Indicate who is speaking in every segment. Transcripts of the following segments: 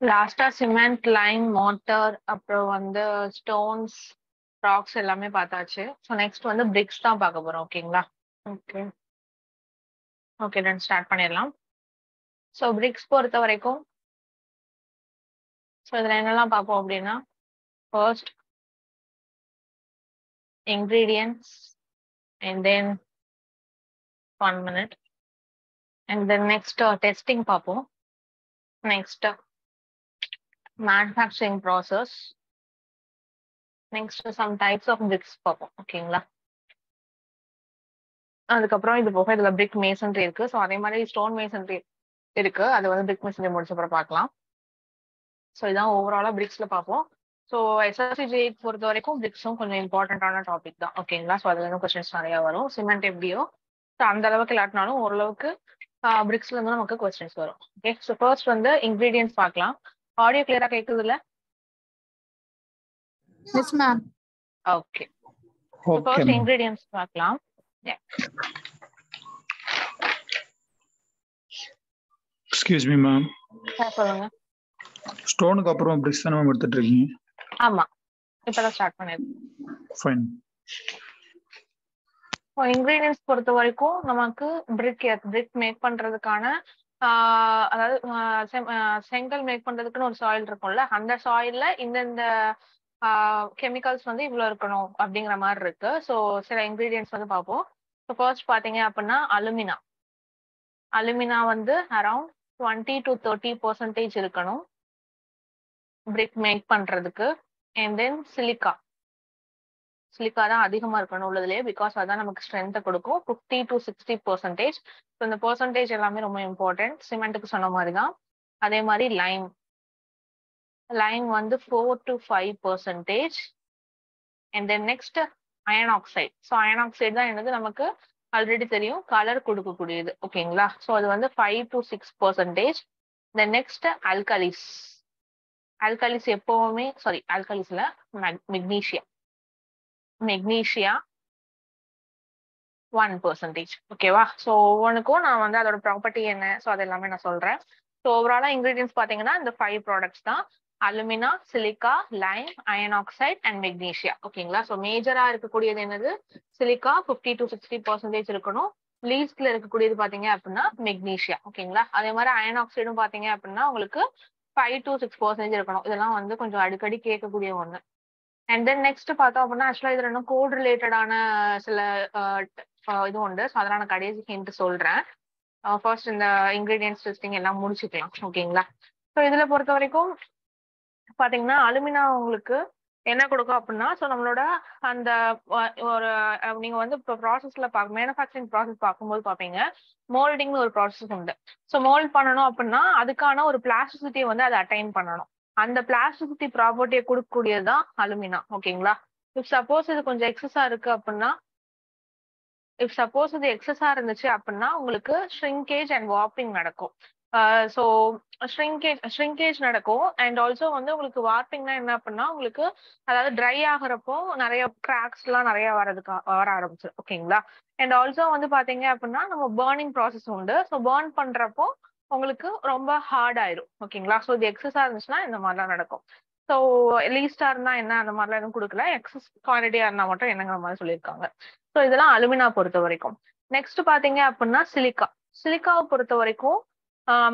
Speaker 1: லாஸ்ட்டா cement, Lime, motor அப்புறம் வந்து ஸ்டோன்ஸ், ராக்ஸ் எல்லாமே பார்த்தாச்சு. ஸோ நெக்ஸ்ட் வந்து பிரிக்ஸ் தான் பார்க்க போறோம். ஓகேங்களா? ஓகே. ஓகே டன் ஸ்டார்ட் பண்ணிடலாம். ஸோ பிரிக்ஸ் பொறுத்த வரைக்கும் ஸோ இதில் என்னெல்லாம் பார்ப்போம் அப்படின்னா first ingredients and then 1 minute and then next testing பார்ப்போம். next manufacturing process, next some types of bricks பார்ப்போம். ஓகேங்களா? அதுக்கப்புறம் இது போக இதுல பிரிக் மேசன்ரி இருக்கு. ஸோ அதே மாதிரி ஸ்டோன் மேசன்ரி இருக்கு. அது வந்து பிரிக் மேசன்ரி முடிச்ச அப்புறம் பார்க்கலாம். ஸோ இதான் ஓவராலா பிரிக்ஸ்ல பார்ப்போம். ஸோ எஸ்எஸ்சி ஜே பொறுத்த வரைக்கும் பிரிக்ஸும் கொஞ்சம் இம்பார்ட்டன்டான டாபிக் தான். ஓகேங்களா? ஸோ அதுல இருந்து கொஸ்டின்ஸ் நிறைய வரும். சிமெண்ட் எப்படியோ ஸோ அந்த அளவுக்கு இல்லாட்டினாலும் ஓரளவுக்கு பிரிக்ஸ்ல இருந்து நமக்கு கொஸ்டின்ஸ் வரும். ஓகே. ஸோ ஃபர்ஸ்ட் வந்து இன்கிரீடியன்ஸ் பார்க்கலாம். ஆடியோ கிளியரா கேட்குது இல்ல?
Speaker 2: Yes ma'am.
Speaker 1: Okay. First ingredients பார்க்கலாம்.
Speaker 3: Excuse me ma'am.
Speaker 1: சொல்லுங்க.
Speaker 3: ஸ்டோனுக்கு அப்புறம் பிரிக்ஸ் தான மேம் எடுத்துட்டு இருக்கீங்க?
Speaker 1: ஆமா, இப்பதான் ஸ்டார்ட் பண்ணிருக்கேன்.
Speaker 3: ஃபைன்.
Speaker 1: இன்கிரீடியன்ஸ் பொறுத்த வரைக்கும் நமக்கு பிரிக் மேக் பண்றதுக்கான அதாவது செங்கல் மேக் பண்றதுக்குன்னு ஒரு சாயில் இருக்கும்ல, அந்த சாயில்ல இந்த கெமிக்கல்ஸ் வந்து இவ்வளவு இருக்கணும் அப்படிங்கிற மாதிரி இருக்கு. ஸோ சில இன்கிரீடியன்ஸ் வந்து பார்ப்போம். ஸோ ஃபர்ஸ்ட் பாத்தீங்க அப்படின்னா அலுமினா வந்து அரௌண்ட் 20 to 30% இருக்கணும் பிரிக் மேக் பண்றதுக்கு. அண்ட் தென் சிலிக்கா தான் அதிகமா இருக்கணும் உள்ளதுலயே, பிகாஸ் அதான் நமக்கு ஸ்ட்ரென்த்தை கொடுக்கும். 50 to 60%. ஸோ இந்த பெர்சன்டேஜ் எல்லாமே ரொம்ப இம்பார்ட்டன்ட். சிமெண்ட்டுக்கு சொன்ன மாதிரி தான். அதே மாதிரி லைம் வந்து 4 to 5%. And then next iron oxide. So iron oxide தான் என்னது நமக்கு ஆல்ரெடி தெரியும், கலர் கொடுக்கக்கூடியது. ஓகேங்களா? ஸோ அது வந்து 5 to 6%. தென் நெக்ஸ்ட் ஆல்கலிஸ் எப்பவுமே ஆல்கலிஸ்ல மெக்னீஷியா 1%. ஓகேவா? ஸோ ஒவ்வொன்றுக்கும் நான் வந்து அதோட ப்ராப்பர்ட்டி என்ன, ஸோ அது எல்லாமே நான் சொல்றேன். ஸோ ஓவராலா இன்கிரீடியன்ஸ் பாத்தீங்கன்னா இந்த 5 ப்ராடக்ட்ஸ் தான்: alumina, silica, lime, iron oxide and magnesia. ஓகேங்களா? ஸோ மேஜரா இருக்கக்கூடியது என்னது? சிலிக்கா 50 to 60% இருக்கணும். லீஸ்ட்ல இருக்கக்கூடியது பாத்தீங்க அப்படின்னா மெக்னீஷியா. ஓகேங்களா? அதே மாதிரி அயன் ஆக்சைடும் பாத்தீங்க அப்படின்னா உங்களுக்கு 5 to 6% இருக்கணும். இதெல்லாம் வந்து கொஞ்சம் அடிக்கடி கேட்கக்கூடிய ஒண்ணு. அண்ட் தென் நெக்ஸ்ட் பார்த்தோம் அப்படின்னா ஆக்சுவலா இதுல இன்னும் கோட் ரிலேட்டடான சில இது உண்டு. ஸோ அதெல்லாம் நான் கடைசி ஹிண்ட் சொல்றேன். ஃபர்ஸ்ட் இந்த இன்கிரீடியன்ஸ் டெஸ்டிங் எல்லாம் முடிச்சுக்கலாம். ஓகேங்களா? ஸோ இதுல பொறுத்த வரைக்கும் பாத்தீங்கன்னா அலுமினா உங்களுக்கு என்ன கொடுக்கும் அப்படின்னா, ஸோ நம்மளோட அந்த ஒரு நீங்க வந்து இப்போ ப்ராசஸ்ல மேனுஃபேக்சரிங் ப்ராசஸ் பார்க்கும்போது பாப்பீங்க, மோல்டிங்னு ஒரு ப்ராசஸ் உண்டு. ஸோ மோல்ட் பண்ணணும் அப்படின்னா அதுக்கான ஒரு பிளாஸ்டிசிட்டியை வந்து அதை அட்டைன் பண்ணணும். அந்த பிளாஸ்டிசிட்டி ப்ராப்பர்ட்டியை கொடுக்கக்கூடியதுதான் அலுமினா. ஓகேங்களா? இஃப் சப்போஸ் இது கொஞ்சம் எக்ஸஸா இருக்கு அப்படின்னா, இருந்துச்சு அப்படின்னா உங்களுக்கு ஷ்ரிங்கேஜ் அண்ட் வார்ப்பிங் நடக்கும். ஸோ ஷ்ரிங்கேஜ் நடக்கும். அண்ட் ஆல்சோ வந்து உங்களுக்கு வார்ப்பிங்னா என்ன அப்படின்னா உங்களுக்கு அதாவது ட்ரை ஆகுறப்போ நிறைய கிராக்ஸ் எல்லாம் நிறைய வர ஆரம்பிச்சிடும். ஓகேங்களா? அண்ட் ஆல்சோ வந்து பாத்தீங்க அப்படின்னா நம்ம பர்னிங் ப்ராசஸ் உண்டு. ஸோ பர்ன் பண்றப்போ உங்களுக்கு ரொம்ப ஹார்ட் ஆயிரும். ஓகேங்களா? ஸோ இது எக்ஸஸா இருந்துச்சுன்னா இந்த மாதிரிலாம் நடக்கும். ஸோ லீஸ்டா இருந்தா என்ன, அந்த மாதிரிலாம் எதுவும் கொடுக்கல. எக்ஸஸ் குவான்டிட்டியா இருந்தா மட்டும் என்னங்கிற மாதிரி சொல்லியிருக்காங்க. ஸோ இதெல்லாம் அலுமினா பொறுத்த வரைக்கும். நெக்ஸ்ட் பாத்தீங்க அப்படின்னா சிலிக்காவை பொறுத்த வரைக்கும்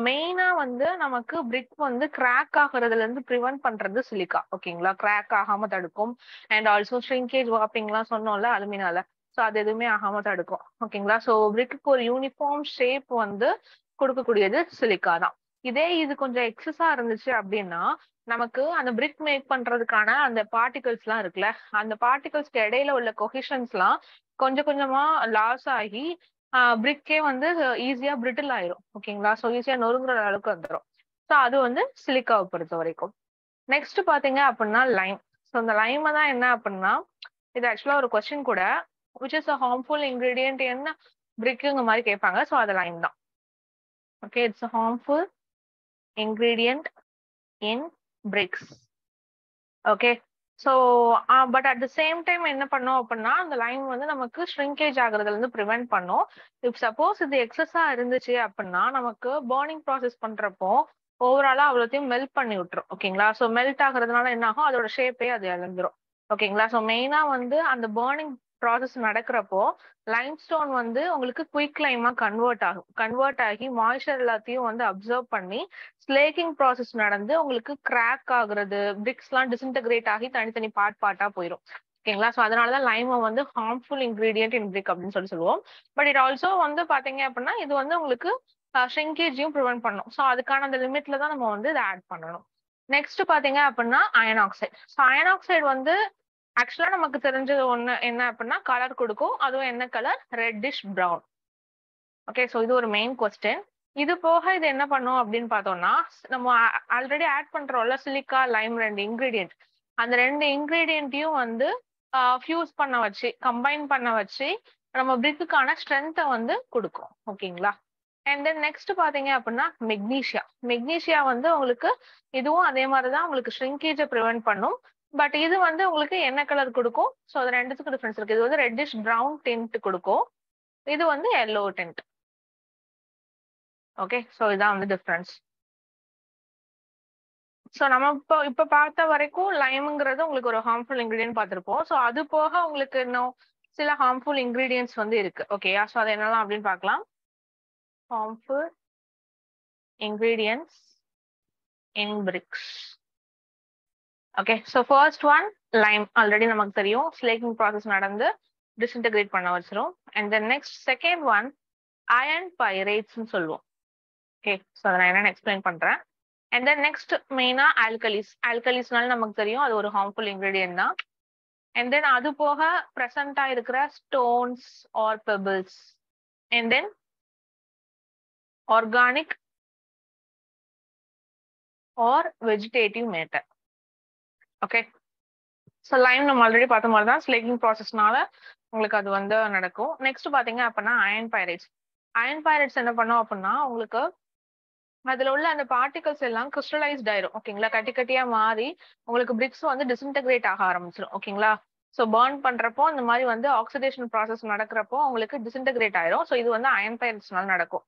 Speaker 1: மெயினா வந்து நமக்கு பிரிக் வந்து கிராக் ஆகுறதுல இருந்து ப்ரிவென்ட் பண்றது சிலிக்கா. ஓகேங்களா? கிராக் ஆகாம தடுக்கும். அண்ட் ஆல்சோ ஷ்ரிங்கேஜ் வார்ப்பிங் எல்லாம் சொன்னோம்ல அலுமினால, ஸோ அது எதுவுமே ஆகாம தடுக்கும். ஓகேங்களா? ஸோ பிரிக்கு ஒரு யூனிஃபார்ம் ஷேப் வந்து கொடுக்கக்கூடியது சிலிக்கா தான். இதே இது கொஞ்சம் எக்ஸஸா இருந்துச்சு அப்படின்னா நமக்கு அந்த பிரிக் மேக் பண்றதுக்கான அந்த பார்ட்டிகல்ஸ் எல்லாம் இருக்குல்ல, அந்த பார்ட்டிகல்ஸ்க்கு இடையில உள்ள கொஹிஷன்ஸ் எல்லாம் கொஞ்சம் கொஞ்சமா லாஸ் ஆகி பிரிக்கே வந்து ஈஸியா பிரிட்டில் ஆயிரும். ஓகேங்களா? ஸோ ஈஸியா நொறுங்குற அளவுக்கு வந்துடும். ஸோ அது வந்து சிலிக்காவை பொறுத்த வரைக்கும். நெக்ஸ்ட் பாத்தீங்க அப்படின்னா லைம். ஸோ இந்த லைமை தான் என்ன அப்படின்னா, இது ஆக்சுவலா ஒரு கொஸ்டின் கூட, which is a harmful ingredient என்ன பிரிக்குங்க மாதிரி கேட்பாங்க. ஸோ அது லைம் தான். Okay, it's a harmful ingredient in BRICS. Okay. So but at the same time என்ன பண்ணோம் அப்படின்னா அந்த லைன் வந்து நமக்கு ஷ்ரிங்கேஜ் ஆகுறதுல இருந்து ப்ரிவென்ட் பண்ணும். இப் சப்போஸ் இது எக்ஸஸா இருந்துச்சு அப்படின்னா நமக்கு பர்னிங் ப்ராசஸ் பண்றப்போ ஓவராலா அவ்வளோத்தையும் மெல்ட் பண்ணி விட்டுரும். ஓகேங்களா? ஸோ மெல்ட் ஆகுறதுனால என்ன ஆகும்? அதோட ஷேப்பே அது இழந்துரும். ஓகேங்களா? ஸோ மெயினா வந்து அந்த பர்னிங் ப்ராசஸ் நடக்கிறப்போ லைம்ஸ்டோன் வந்து உங்களுக்கு குயிக் லைமா கன்வெர்ட் ஆகும். கன்வெர்ட் ஆகி மாய்ஸ்சர் எல்லாத்தையும் வந்து அப்சர்வ் பண்ணி ஸ்லேக்கிங் ப்ராசஸ் நடந்து உங்களுக்கு கிராக் ஆகுறது, பிரிக்ஸ்லாம் டிஸ்இன்டகிரேட் ஆகி தனித்தனி பார்ட்டா போயிடும். ஓகேங்களா? ஸோ அதனாலதான் லைமை வந்து ஹார்ம்ஃபுல் இன்கிரீடியன்ட் இன் பிரிக் அப்படின்னு சொல்லுவோம். பட் இட் ஆல்சோ வந்து பாத்தீங்க அப்படின்னா இது வந்து உங்களுக்கு ஷ்ரிங்கேஜையும் ப்ரிவென்ட் பண்ணும். ஸோ அதுக்கான அந்த லிமிட்ல தான் நம்ம வந்து இதை ஆட் பண்ணணும். நெக்ஸ்ட் பாத்தீங்க அப்படின்னா iron oxide. So iron oxide வந்து ஆக்சுவலா நமக்கு தெரிஞ்சது ஒண்ணு என்ன அப்படின்னா கலர் கொடுக்கும். அதுவும் என்ன colour? Reddish brown. Okay, so இது ஒரு மெயின் கொஸ்டின். இது போக இது என்ன பண்ணும் அப்படின்னு பார்த்தோம்னா நம்ம ஆல்ரெடி ஆட் பண்றோம்ல சிலிக்கா லைம் 2 இன்கிரீடியன்ட். அந்த 2 இன்கிரீடியன்ட்டையும் வந்து ஃபியூஸ் பண்ண வச்சு கம்பைன் பண்ண வச்சு நம்ம பிரிக்குக்கான ஸ்ட்ரென்த்தை வந்து கொடுக்கும். ஓகேங்களா? அண்ட் தென் நெக்ஸ்ட் பாத்தீங்க அப்படின்னா மெக்னீஷியா. மெக்னீஷியா வந்து உங்களுக்கு இதுவும் அதே மாதிரிதான் உங்களுக்கு ஷ்ரிங்கேஜை ப்ரிவென்ட் பண்ணும். பட் இது வந்து உங்களுக்கு என்ன கலர் கொடுக்கும்? ஸோ அது ரெண்டுத்துக்கும் டிஃபரன்ஸ் இருக்கு. இது வந்து ரெட்டிஷ் ப்ரௌன் டிண்ட் கொடுக்கும். இது வந்து எல்லோ டிண்ட். ஓகே, ஸோ இதான் வந்து டிஃபரன்ஸ். ஸோ நம்ம இப்போ பார்த்த வரைக்கும் லைம்ங்கிறது உங்களுக்கு ஒரு ஹார்ம்ஃபுல் இன்கிரீடியன்ட் பார்த்துருப்போம். ஸோ அது போக உங்களுக்கு இன்னும் சில ஹார்ம்ஃபுல் இன்கிரீடியன்ட்ஸ் வந்து இருக்கு. ஓகேயா? ஸோ அது என்னலாம் அப்படின்னு பார்க்கலாம். harmful ingredients in bricks. Okay, so first one lime. Already namak theriyum slaking process nadandu disintegrate panna vechirum. And then next second one iron pyrites nu solluvom. Okay, so adha na explain pandren. And then next main alkalis. Alkalis nal namak theriyum adu oru harmful ingredient da. And then adu poga present ah irukra stones or pebbles. And then organic or vegetative matter. Okay, so Lime நம்ம already பார்த்த மாதிரி தான் slaking ப்ராசஸ்னால உங்களுக்கு அது வந்து நடக்கும். Next பாத்தீங்க அப்படின்னா அயன் பைரைட்ஸ். அயன் பைரைட்ஸ் என்ன பண்ணும் அப்படின்னா உங்களுக்கு அதுல உள்ள அந்த பார்ட்டிகல்ஸ் எல்லாம் கிறிஸ்டலைஸ்ட் ஆயிரும். ஓகேங்களா? கட்டி கட்டியா மாறி உங்களுக்கு பிரிக்ஸ் வந்து டிஸ்இன்டகிரேட் ஆக ஆரம்பிச்சிடும். ஓகேங்களா? ஸோ பர்ன் பண்றப்போ இந்த மாதிரி வந்து ஆக்சிடேஷன் ப்ராசஸ் நடக்கிறப்போ உங்களுக்கு டிஸ்இன்டகிரேட் ஆயிரும். ஸோ இது வந்து அயன் பைரைட்ஸ்னால நடக்கும்.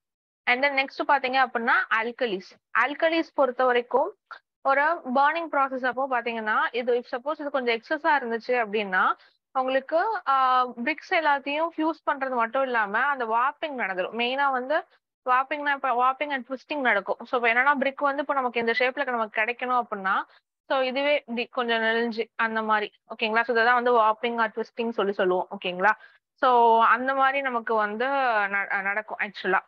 Speaker 1: அண்ட் தென் நெக்ஸ்ட் பாத்தீங்க அப்படின்னா ஆல்கலிஸ். ஆல்கலிஸ் பொறுத்த வரைக்கும் ஒரு பர்னிங் ப்ராசஸ் அப்போ பாத்தீங்கன்னா இது சப்போஸ் இது கொஞ்சம் எக்ஸஸா இருந்துச்சு அப்படின்னா உங்களுக்கு பிரிக்ஸ் எல்லாத்தையும் ஃபியூஸ் பண்றது மட்டும் இல்லாம அந்த வார்ப்பிங் நடந்துடும். மெயினா வந்து வார்ப்பிங்னா இப்போ வார்ப்பிங் அண்ட் ட்விஸ்டிங் நடக்கும். ஸோ இப்போ என்னன்னா பிரிக் வந்து இப்போ நமக்கு இந்த ஷேப்ல நமக்கு கிடைக்கணும் அப்படின்னா ஸோ இதுவே கொஞ்சம் நெளிஞ்சு அந்த மாதிரி. ஓகேங்களா? ஸோ இதான் வந்து வார்ப்பிங் ஆர் ட்விஸ்டிங் சொல்லுவோம். ஓகேங்களா? ஸோ அந்த மாதிரி நமக்கு வந்து நடக்கும் ஆக்சுவலா.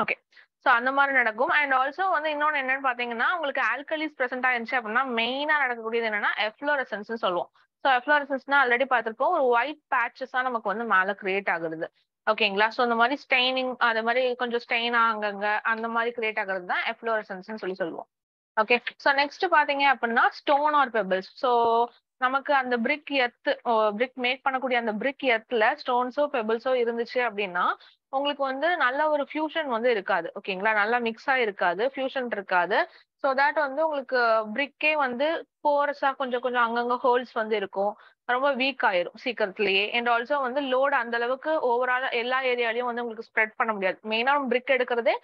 Speaker 1: ஓகே, ஸோ அந்த மாதிரி நடக்கும். அண்ட் ஆல்சோ வந்து இன்னொன்று என்னன்னு பார்த்தீங்கன்னா உங்களுக்கு ஆல்கலிஸ் ப்ரெசென்ட் ஆயிருந்துச்சு அப்படின்னா மெயினா நடக்கக்கூடியது என்னன்னா எஃப்ளோரசன்ஸ் சொல்லுவோம். ஸோ எஃப்ளோரசன்ஸ்னா ஆல்ரெடி பார்த்துருப்போம் ஒரு ஒயிட் பேட்சஸா நமக்கு வந்து மேலே கிரியேட் ஆகுது. ஓகேங்களா? ஸோ இந்த மாதிரி ஸ்டெயினிங் அது மாதிரி கொஞ்சம் ஸ்டெயின் அங்கங்க அந்த மாதிரி கிரியேட் ஆகுறது தான் எஃப்ளோரசன்ஸ் சொல்லுவோம். ஓகே, ஸோ நெக்ஸ்ட் பாத்தீங்க அப்படின்னா ஸ்டோன் ஆர் பெபிள்ஸ். ஸோ நமக்கு அந்த பிரிக் மேக் பண்ணக்கூடிய அந்த பிரிக் எர்த்ல ஸ்டோன்ஸோ பெபிள்ஸோ இருந்துச்சு அப்படின்னா உங்களுக்கு வந்து நல்ல ஒரு ஃபியூஷன் வந்து இருக்காது. ஓகேங்களா? நல்லா மிக்ஸா இருக்காது, ஃபியூஷன் இருக்காது. ஸோ தட் வந்து உங்களுக்கு பிரிக்கே வந்து போரஸா கொஞ்சம் கொஞ்சம் அங்கங்க ஹோல்ஸ் வந்து இருக்கும். ரொம்ப வீக் ஆயிரும் சீக்கிரத்திலேயே. அண்ட் ஆல்சோ வந்து லோடு அந்த அளவுக்கு ஓவரால் எல்லா ஏரியாலையும் வந்து உங்களுக்கு ஸ்ப்ரெட் பண்ண முடியாது. மெயினா பிரிக் எடுக்கிறதே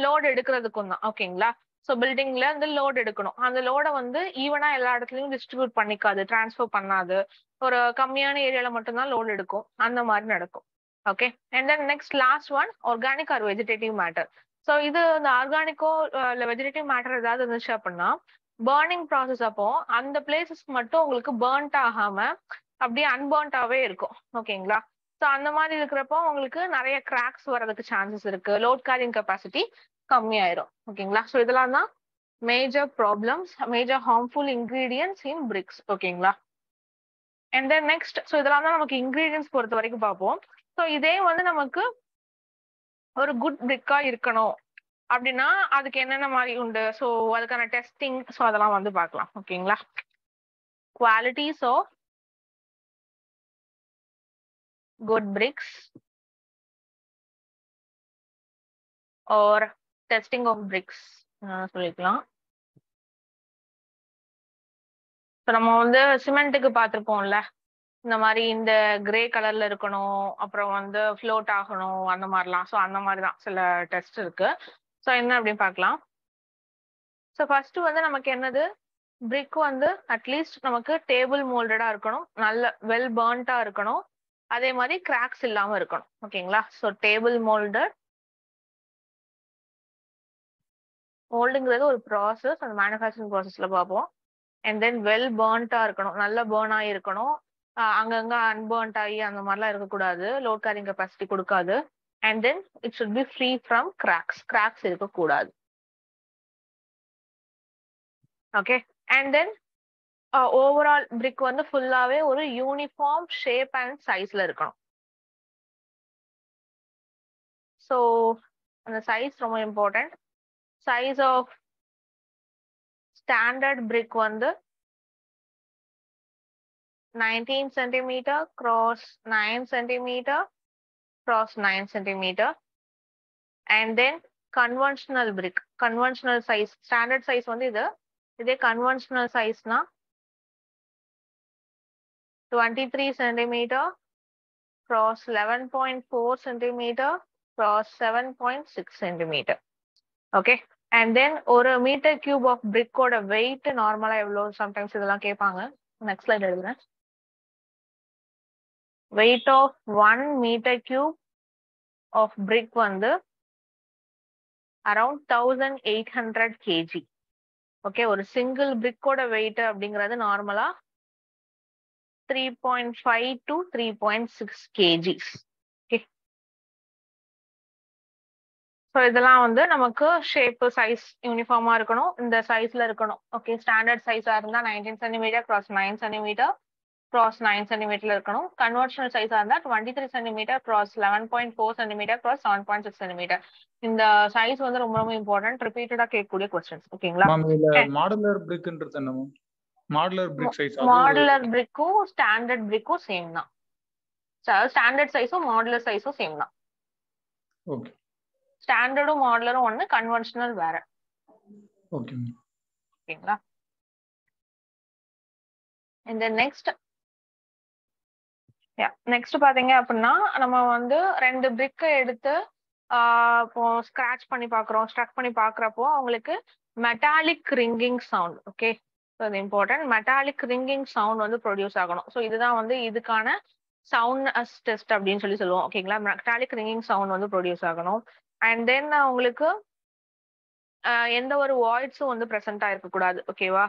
Speaker 1: லோடு எடுக்கிறதுக்கும் தான். ஓகேங்களா? ஸோ பில்டிங்ல வந்து லோடு எடுக்கணும். அந்த லோடை வந்து ஈவனா எல்லா இடத்துலயும் டிஸ்ட்ரிபியூட் பண்ணிக்காது, டிரான்ஸ்ஃபர் பண்ணாது. ஒரு கம்மியான ஏரியால மட்டும்தான் லோடு எடுக்கும். அந்த மாதிரி நடக்கும். Okay, and then next last one organic or vegetative matter. So இது இந்த ஆர்கானிக்கோ இல்லை வெஜிடேட்டிவ் மேட்டர் ஏதாவது இருந்துச்சு அப்படின்னா பர்னிங் ப்ராசஸ் அப்போ அந்த பிளேசஸ்க்கு மட்டும் உங்களுக்கு பர்ன்ட் ஆகாம அப்படியே அன்பர்ன்டாவே இருக்கும். ஓகேங்களா? ஸோ அந்த மாதிரி இருக்கிறப்போ உங்களுக்கு நிறைய கிராக்ஸ் வர்றதுக்கு சான்சஸ் இருக்கு. லோட் கேரிங் கெப்பாசிட்டி கம்மியாயிரும். ஓகேங்களா? ஸோ இதெல்லாம் தான் major problems, major harmful ingredients in bricks. ஓகேங்களா? அண்ட் தென் நெக்ஸ்ட் ஸோ இதெல்லாம் தான் நமக்கு இன்கிரீடியன்ஸ் பொறுத்த வரைக்கும் பார்ப்போம். ஸோ இதே வந்து நமக்கு ஒரு குட் பிரிக்கா இருக்கணும் அப்படின்னா அதுக்கு என்னென்ன மாதிரி உண்டு? ஸோ அதுக்கான டெஸ்டிங் ஸோ அதெல்லாம் வந்து பார்க்கலாம். ஓகேங்களா? Qualities of good bricks or testing of bricks சொல்லிக்கலாம். ஸோ நம்ம வந்து சிமெண்ட்டுக்கு பார்த்துருப்போம்ல, இந்த மாதிரி இந்த கிரே கலர்ல இருக்கணும், அப்புறம் வந்து ஃப்ளோட் ஆகணும் அந்த மாதிரிலாம். ஸோ அந்த மாதிரி தான் சில டெஸ்ட் இருக்கு. ஸோ என்ன அப்படின்னு பார்க்கலாம். ஸோ ஃபர்ஸ்ட் வந்து நமக்கு என்னது, பிரிக் வந்து அட்லீஸ்ட் நமக்கு டேபிள் மோல்டடா இருக்கணும், நல்ல வெல் பர்ன்டா இருக்கணும், அதே மாதிரி கிராக்ஸ் இல்லாம இருக்கணும். ஓகேங்களா. ஸோ டேபிள் மோல்டட், மோல்டுங்கிறது ஒரு ப்ராசஸ், அந்த மேனுஃபேக்சரிங் ப்ராசஸ்ல பார்ப்போம். அண்ட் தென் வெல் பர்ன்டா இருக்கணும், நல்ல பர்ன் ஆகி இருக்கணும், அங்கங்க அன்பர்ன்ட் ஆகி அந்த மாதிரிலாம் இருக்கக்கூடாது, லோட் கேரிங் கெப்பாசிட்டி கொடுக்காது. And then it should be free from cracks, cracks இருக்கக்கூடாது. Okay. And then overall brick வந்து ஃபுல்லாவே ஒரு யூனிஃபார்ம் ஷேப் அண்ட் சைஸ்ல இருக்கணும். ஸோ அந்த சைஸ் ரொம்ப இம்பார்ட்டன்ட். சைஸ் ஆஃப் ஸ்டாண்டர்ட் பிரிக் வந்து 19 centimeter cross 9 centimeter cross 9 centimeter. And then conventional brick, conventional size, standard size வந்து இதே conventional size னா 23 centimeter cross 11.4 centimeter cross 7.6 centimeter. Okay. And then ஒரு metre cube of பிரிக்கோட wait நார்மலா எவ்வளோ, sometimes இதெல்லாம் கேட்பாங்க. Next slide எழுதுறேன். weight of 1 meter cube of brick வந்து around 1800 kg. ஓகே. ஒரு சிங்கிள் பிரிக்கோட வெயிட் அப்படிங்கிறது நார்மலா 3.5 to 3.6 kgs. ஓகே. ஸோ இதெல்லாம் வந்து நமக்கு ஷேப் சைஸ் யூனிஃபார்மா இருக்கணும், இந்த சைஸ்ல இருக்கணும். ஓகே. ஸ்டாண்டர்ட் சைஸா இருந்தா 19 centimeter cross 9 centimeter cross 9 centimeter இருக்கணும். கன்வென்ஷனல் சைஸா இருந்தா 23 centimeter cross 11.4 centimeter cross 7.6 centimeter. இந்த சைஸ் வந்து ரொம்ப ரொம்ப இம்பார்ட்டன்ட், ரிப்பீட்டடா கேட்கக்கூடிய क्वेश्चंस. ஓகேங்களா.
Speaker 3: மேம் இதுல மாடுலர் பிரிக்ன்றது என்ன மேம்? மாடுலர் பிரிக் சைஸ்
Speaker 1: மாடுலர் பிரிக்கும் ஸ்டாண்டர்ட் பிரிக்கும் சேம் தான். ஸ்டாண்டர்ட் சைஸும் மாடுலர் சைஸும் சேம் தான்.
Speaker 3: ஓகே.
Speaker 1: ஸ்டாண்டர்டும் மாடுலரும் ஒன்னு, கன்வென்ஷனல் வேற.
Speaker 3: ஓகே.
Speaker 1: ஓகேங்களா. இந்த நெக்ஸ்ட் பாத்தீங்க அப்படின்னா, நம்ம வந்து 2 பிரிக்கை எடுத்து இப்போ ஸ்கிராச் பண்ணி பாக்குறோம், ஸ்ட்ரக் பண்ணி பாக்குறப்போ அவங்களுக்கு மெட்டாலிக் ரிங்கிங் சவுண்ட். ஓகே. அது இம்பார்ட்டன்ட். மெட்டாலிக் ரிங்கிங் சவுண்ட் வந்து ப்ரொடியூஸ் ஆகணும். ஸோ இதுதான் வந்து இதுக்கான சவுண்ட் டெஸ்ட் அப்படின்னு சொல்லுவோம். ஓகேங்களா. மெட்டாலிக் ரிங்கிங் சவுண்ட் வந்து ப்ரொடியூஸ் ஆகணும். அண்ட் தென் உங்களுக்கு எந்த ஒரு வாய்ட்ஸும் வந்து ப்ரெசென்ட் ஆயிருக்கக்கூடாது. ஓகேவா.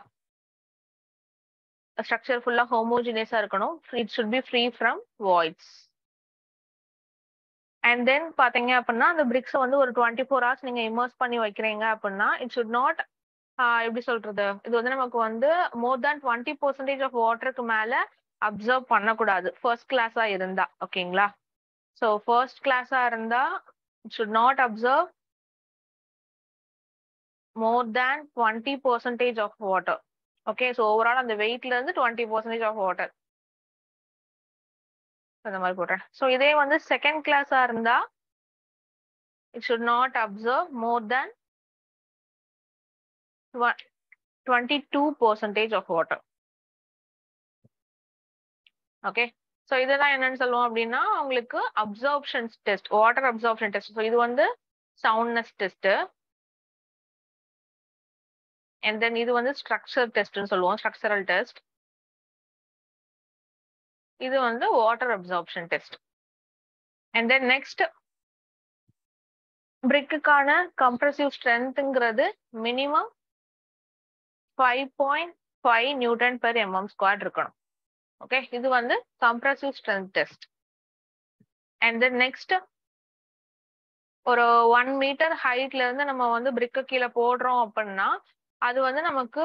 Speaker 1: ஸ்ட்ரக்சர் ஃபுல்லா ஹோமோஜினியஸா இருக்கணும். It should be free from voids. And then பாத்தீங்க அப்படின்னா, அந்த பிரிக்ஸை வந்து ஒரு 24 hours நீங்க இமர்ஸ் பண்ணி வைக்கிறீங்க அப்படின்னா, இட் ஷுட் நாட் எப்படி சொல்றது, இது வந்து நமக்கு வந்து மோர் தேன் 20% ஆஃப் வாட்டருக்கு மேல அப்சர்வ் பண்ணக்கூடாது ஃபர்ஸ்ட் கிளாஸா இருந்தா. ஓகேங்களா. ஸோ ஃபர்ஸ்ட் கிளாஸா இருந்தா it should not absorb more than 20% of water. Okay. So overall அந்த வெயிட்ல இருந்து 20% ஆஃப் வாட்டர் அந்த மாதிரி போடுறேன். ஸோ இதே வந்து செகண்ட் கிளாஸா இருந்தா it should not absorb more than 22% of water. Okay. So இதெல்லாம் என்னன்னு சொல்லுவோம் அப்படின்னா, உங்களுக்கு absorption test, water absorption test. So இது வந்து சவுண்ட்னஸ் டெஸ்ட். அண்ட் தென் இது வந்து ஸ்ட்ரக்சர் டெஸ்ட்னு சொல்லுவோம், ஸ்ட்ரக்சரல் டெஸ்ட். இது வந்து water absorption test. And then next பிரிக்குக்கான கம்ப்ரசிவ் ஸ்ட்ரென்த்ங்கிறது மினிமம் 5.5 நியூட்டன் பெர் mm² இருக்கணும். ஓகே. இது வந்து compressive strength test. And then next ஒரு 1 மீட்டர் ஹைட்ல இருந்து நம்ம வந்து பிரிக்க கீழே போடுறோம் அப்படின்னா அது வந்து நமக்கு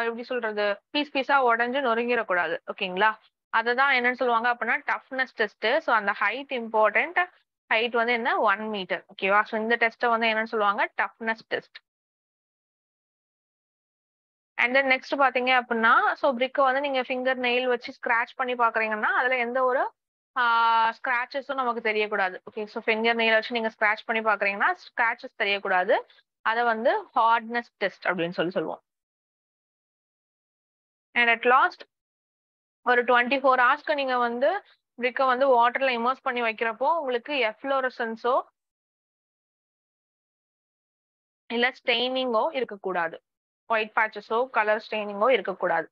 Speaker 1: எப்படி சொல்றது, பீஸ் பீஸா உடஞ்சு நொறுங்கிடக்கூடாது. ஓகேங்களா. அதுதான் என்னன்னு சொல்லுவாங்க அப்படின்னா டஃப்னஸ் டெஸ்ட். ஸோ அந்த ஹைட் இம்பார்ட்டன்ட். ஹைட் வந்து என்ன, 1 மீட்டர். ஓகேவா. ஸோ இந்த டெஸ்ட்டை வந்து என்னன்னு சொல்லுவாங்க, toughness test. And then next பாத்தீங்க அப்படின்னா, ஸோ பிரிக்கை வந்து நீங்க ஃபிங்கர் நெயில் வச்சு ஸ்கிராச் பண்ணி பாக்குறீங்கன்னா அதுல எந்த ஒரு ஸ்கிராச்சஸும் நமக்கு தெரியக்கூடாது. ஓகே. ஸோ ஃபிங்கர் நெயில் வச்சு நீங்க ஸ்கிராச் பண்ணி பாக்குறீங்கன்னா ஸ்கிராச்சஸ் தெரியக்கூடாது. அதை வந்து ஹார்ட்னஸ் டெஸ்ட் அப்படின்னு சொல்லுவோம். அண்ட் அட் லாஸ்ட் ஒரு 24 ஹவர்ஸ்க்கு நீங்க வந்து பிரிக்கை வந்து வாட்டர்ல இமர்ஸ் பண்ணி வைக்கிறப்போ உங்களுக்கு எஃப்ளோரசன்ஸோ இல்ல ஸ்டெய்னிங்கோ இருக்கக்கூடாது. ஒயிட் பேச்சஸோ கலர் ஸ்டெய்னிங்கோ இருக்கக்கூடாது.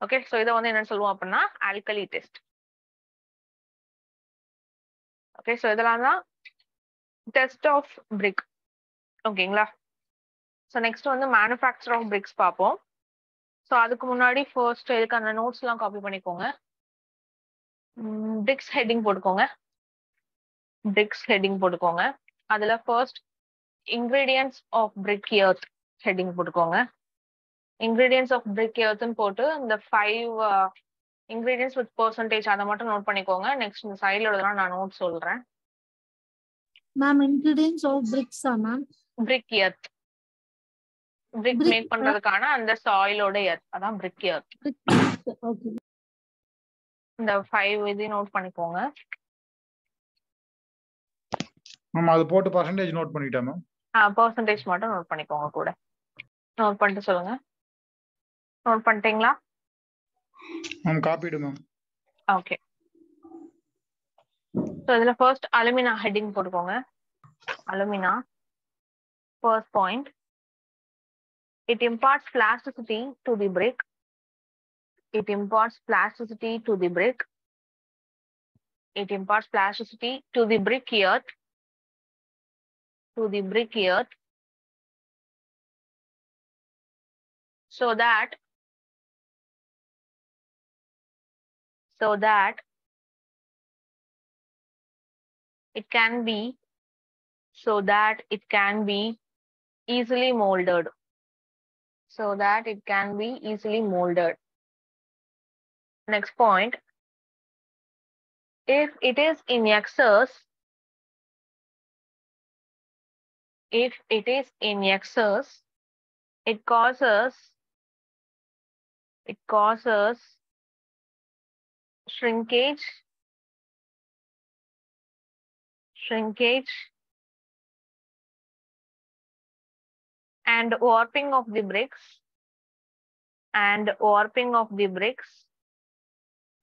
Speaker 1: ஓகே, ஸோ இதை வந்து என்ன சொல்லுவோம் அப்படின்னா ஆல்கலி டெஸ்ட். ஓகே, ஸோ இதெல்லாம் தான் டெஸ்ட் ஆஃப் பிரிக். ஓகேங்களா? ஸோ நெக்ஸ்ட் வந்து மேனுஃபேக்சர் ஆஃப் பிரிக்ஸ் பார்ப்போம். ஸோ அதுக்கு முன்னாடி ஃபர்ஸ்ட் இதுக்கு அந்த நோட்ஸ் எல்லாம் காப்பி பண்ணிக்கோங்க. பிரிக்ஸ் ஹெட்டிங் போட்டுக்கோங்க. பிரிக்ஸ் ஹெட்டிங் போட்டுக்கோங்க. அதுல first ingredients of brick earth heading போட்டுக்கோங்க. இன்கிரீடியன்ட்ஸ் ஆஃப் பிரிக் எர்த்னு போட்டு இந்த 5 இன்கிரீடியன்ட்ஸ் வித் பெர்சன்டேஜ் அதை மட்டும் நோட் பண்ணிக்கோங்க. நெக்ஸ்ட் இந்த சைடில் எழுதலாம், நான் நோட் சொல்றேன்.
Speaker 2: மேம் இன்கிரீடியன்ட்ஸ் ஆஃப் பிரிக்ஸா ma'am?
Speaker 1: Brick earth, brick make பண்றதுக்கான அந்த சாயிலோட எர்த், அதான் பிரிக் எர்த்.
Speaker 2: ஓகே,
Speaker 1: இந்த 5 இதையும் நோட் பண்ணிக்கோங்க.
Speaker 3: மேம் அது போட்டு பர்சன்டேஜ் நோட் பண்ணிட்டேன் மேம்.
Speaker 1: பெர்சன்டேஜ் மட்டும் நோட் பண்ணிக்கோங்க கூட. நோட் பண்ணிட்டு சொல்லுங்க. நோட் பண்ணிட்டீங்களா?
Speaker 3: Ma'am copied ma'am.
Speaker 1: Okay, so இதுல ஃபர்ஸ்ட் அலுமினா ஹெட்டிங் போட்டுக்கோங்க. Alumina first point, it imparts plasticity to the brick. It imparts plasticity to the brick. It imparts plasticity to the brick earth. To the brick earth, so that it can be easily molded. So that it can be easily molded. Next point, if it is in excess, it causes shrinkage and warping of the bricks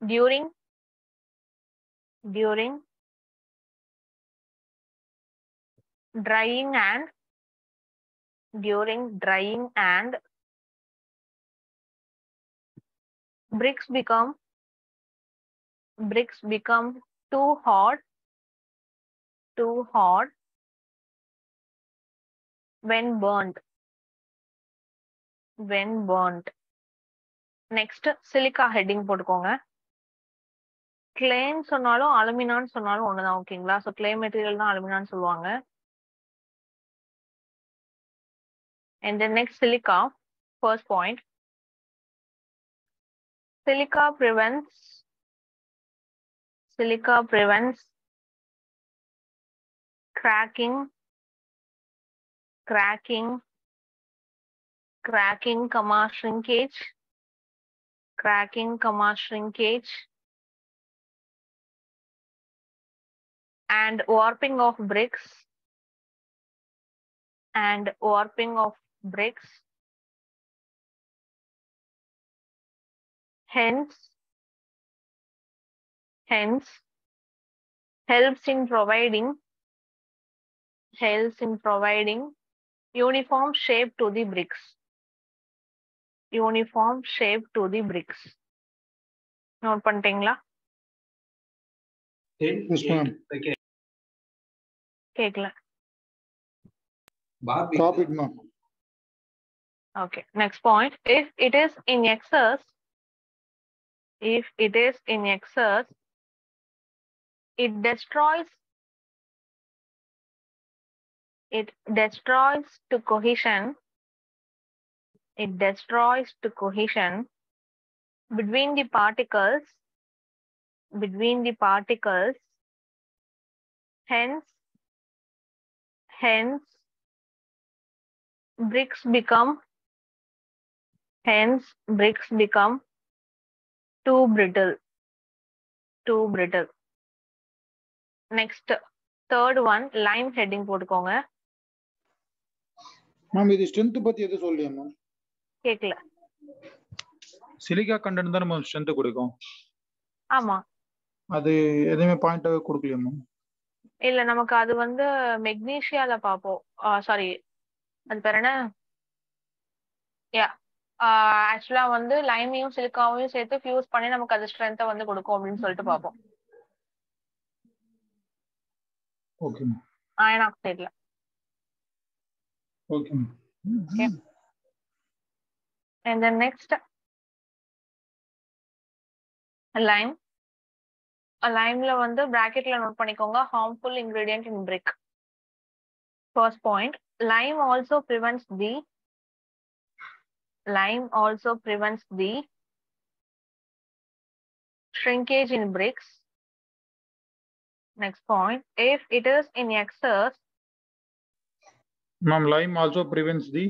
Speaker 1: during drying and bricks become too hot when burnt. Next silica heading போட்டுக்கோங்க. கிளேன்னு சொன்னாலும் அலுமினான்னு சொன்னாலும் ஒண்ணுதான். ஓகேங்களா? So clay material தான் அலுமினான்னு சொல்லுவாங்க. And then next silica, first point, silica prevents cracking, shrinkage and warping of bricks hence helps in providing uniform shape to the bricks. Note பண்ணிட்டீங்களா? கேக்கல.
Speaker 3: காப்பிடு ma'am.
Speaker 1: Okay, next point, if it is in excess, it destroys to cohesion between the particles, hence bricks become too brittle. Next third one, lime heading போட்டுக்கோங்க.
Speaker 3: Ma'am இது strength பத்தி எது சொல்லியா ma'am?
Speaker 1: கேக்கல.
Speaker 3: Silica content தான் நம்ம strength கொடுக்கும்.
Speaker 1: ஆமா.
Speaker 3: அது எதுவுமே பாயிண்டாவே கொடுக்கலையா மேம்?
Speaker 1: இல்ல நமக்கு அது வந்து மெக்னீஷியால பார்ப்போம். சாரி, அது பேர் என்ன? யா ஆக்சுவலா வந்து லைமையும் சிலிக்காவையும் சேர்த்து ஃபியூஸ் பண்ணி நமக்கு அது ஸ்ட்ரென்த்தை வந்து கொடுக்கும் அப்படின்னு சொல்லிட்டு பார்ப்போம்.
Speaker 3: Okay ma'am.
Speaker 1: அயன் ஆக்சைடுல.
Speaker 3: Okay ma'am.
Speaker 1: Okay. And then next, lime. லைம்ல வந்து பிராக்கெட்ல நோட் பண்ணிக்கோங்க, harmful ingredient in brick. First point, lime also prevents the shrinkage in bricks. Next point, if it is in excess,
Speaker 3: Ma'am, lime also prevents the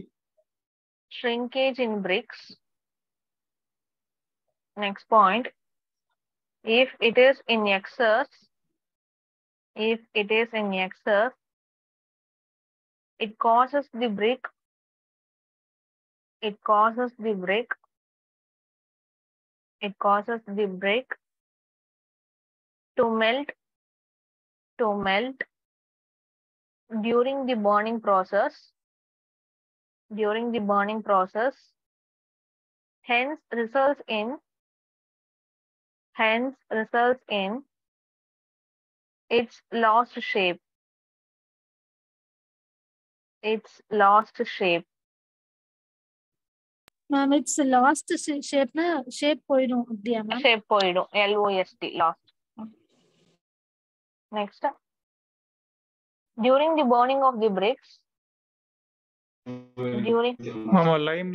Speaker 1: shrinkage in bricks. Next point, if it is in excess, it causes the brick to melt during the burning process, hence results in its lost shape.
Speaker 2: Ma'am, it's lost shape na shape போயிடும் அப்படியா ma'am?
Speaker 1: Shape போயிடும், LOST, lost. Next, during the burning of the bricks,
Speaker 3: lime.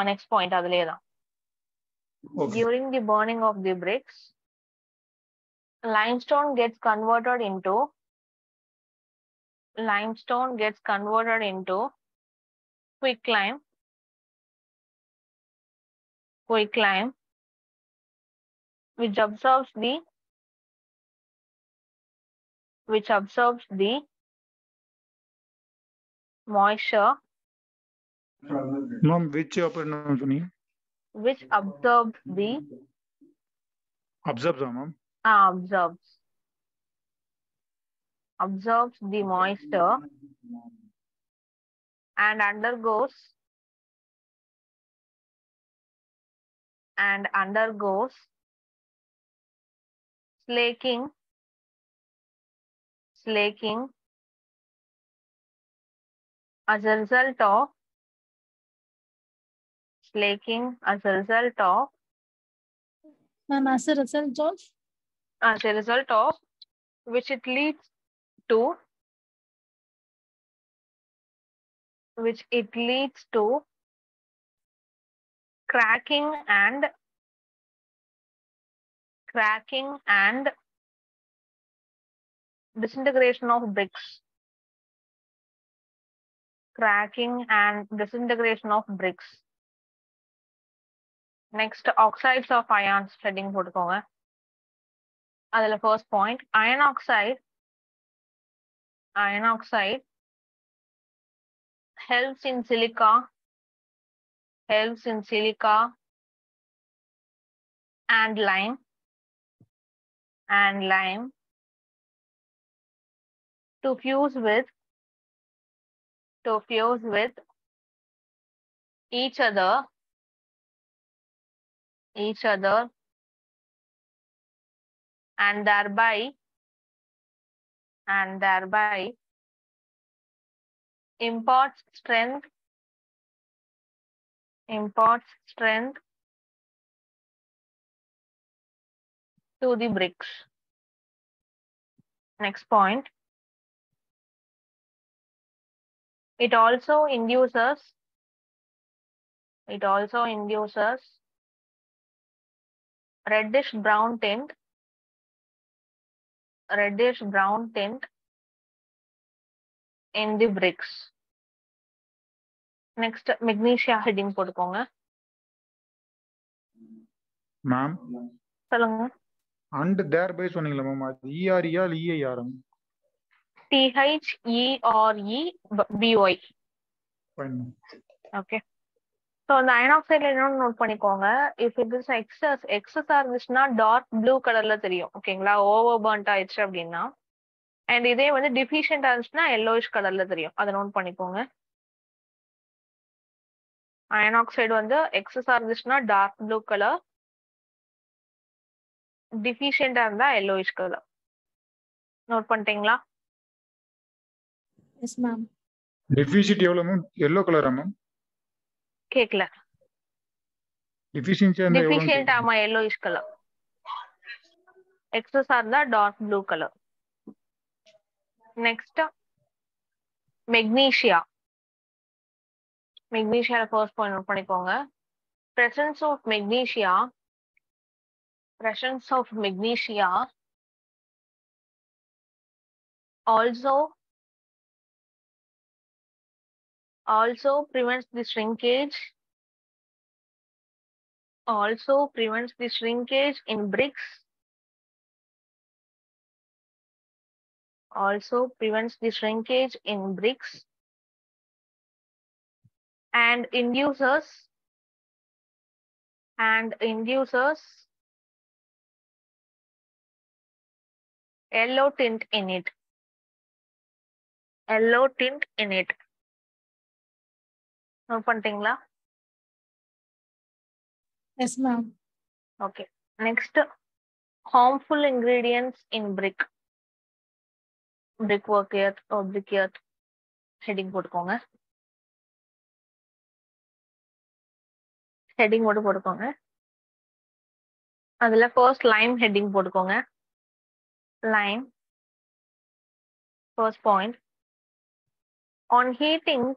Speaker 1: Next point அதுலயே தான்.
Speaker 3: Okay.
Speaker 1: During the burning of the bricks, limestone gets converted into quicklime, which absorbs the moisture,
Speaker 3: Ma'am, which operator சொன்னீங்க?
Speaker 1: which absorbs the
Speaker 3: Absorbs, ma'am.
Speaker 1: absorbs the moisture and undergoes slaking as a result of
Speaker 2: Ma'am, as a result of
Speaker 1: which it leads to cracking and disintegration of bricks. Next, oxides of ions heading போட்டுக்கோங்க. அதுல first point, iron oxide helps in silica and lime to fuse with each other and thereby imparts strength to the bricks. Next point, it also induces reddish brown tint in the bricks. Next, magnesia heading போட்டுக்கோங்க.
Speaker 3: Ma'am,
Speaker 1: சொல்லுங்க.
Speaker 3: and thereby சொன்னீங்களா ma'am, அது ERE இல்ல EIR?
Speaker 1: THEREBY.
Speaker 3: Fine.
Speaker 1: Okay. So அந்த iron ஆக்சைட்ல இன்னொன்று note பண்ணிக்கோங்க. If it is எக்ஸஸா இருந்துச்சுன்னா dark blue கலர்ல தெரியும். ஓகேங்களா? ஓவர் பர்ன்ட் ஆயிடுச்சு அப்படின்னா. அண்ட் இதே வந்து டிஃபிஷியண்டா இருந்துச்சுன்னா எல்லோயிஷ் கலர்ல தெரியும். அதை நோட் பண்ணிக்கோங்க. அயன் ஆக்சைடு வந்து எக்ஸஸா இருந்துச்சுன்னா டார்க் ப்ளூ கலர், டிஃபிஷியண்டா இருந்தா எல்லோயிஷ் கலர். நோட் பண்ணிட்டீங்களா?
Speaker 2: Yes ma'am.
Speaker 3: டெஃபிஷிட் எவ்வளோ மேம்? எல்லோ கலரா மேம்?
Speaker 1: கேட்கல.
Speaker 3: எஃபிஷியன்சியா இருந்தா எவ்வளோன்னு
Speaker 1: டிஃபிஷியன்ட்
Speaker 3: கேக்குறேன்.
Speaker 1: ஆமா எல்லோயிஷ் கலர். எக்ஸஸா இருந்தா dark blue colour. Next magnesia. மெக்னீஷியால ஃபர்ஸ்ட் பாயிண்ட் நோட் பண்ணிக்கோங்க. presence of magnesia also prevents the shrinkage in bricks. And induces yellow tint in it. Note பண்ணிட்டீங்களா?
Speaker 2: Yes ma'am.
Speaker 1: Okay. Next harmful ingredients in brickwork earth or brick earth. Heading போட்டுக்கோங்க. Heading மட்டும் போட்டுக்கோங்க. அதுல first lime heading போட்டுக்கோங்க. Lime first point. on heating,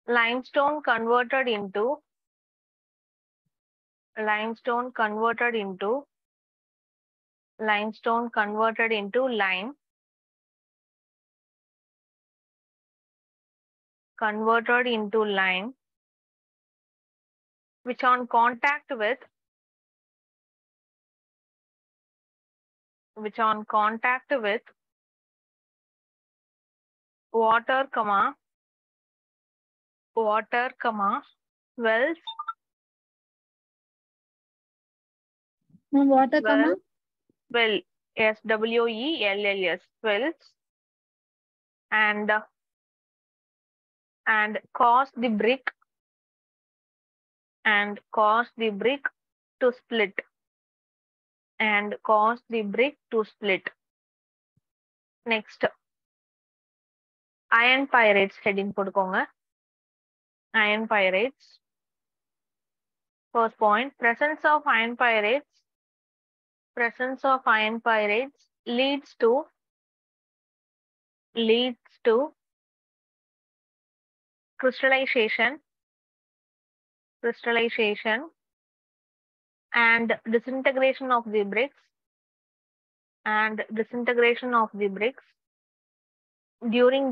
Speaker 1: limestone converted into lime which on contact with water, wells,
Speaker 2: ma'am water comma
Speaker 1: well, SWELLS, wells, and cause the brick to split. Next, iron pyrites heading போட்டுக்கோங்க. Iron pyrites. First point, presence of iron pyrites leads to crystallization and disintegration of the bricks during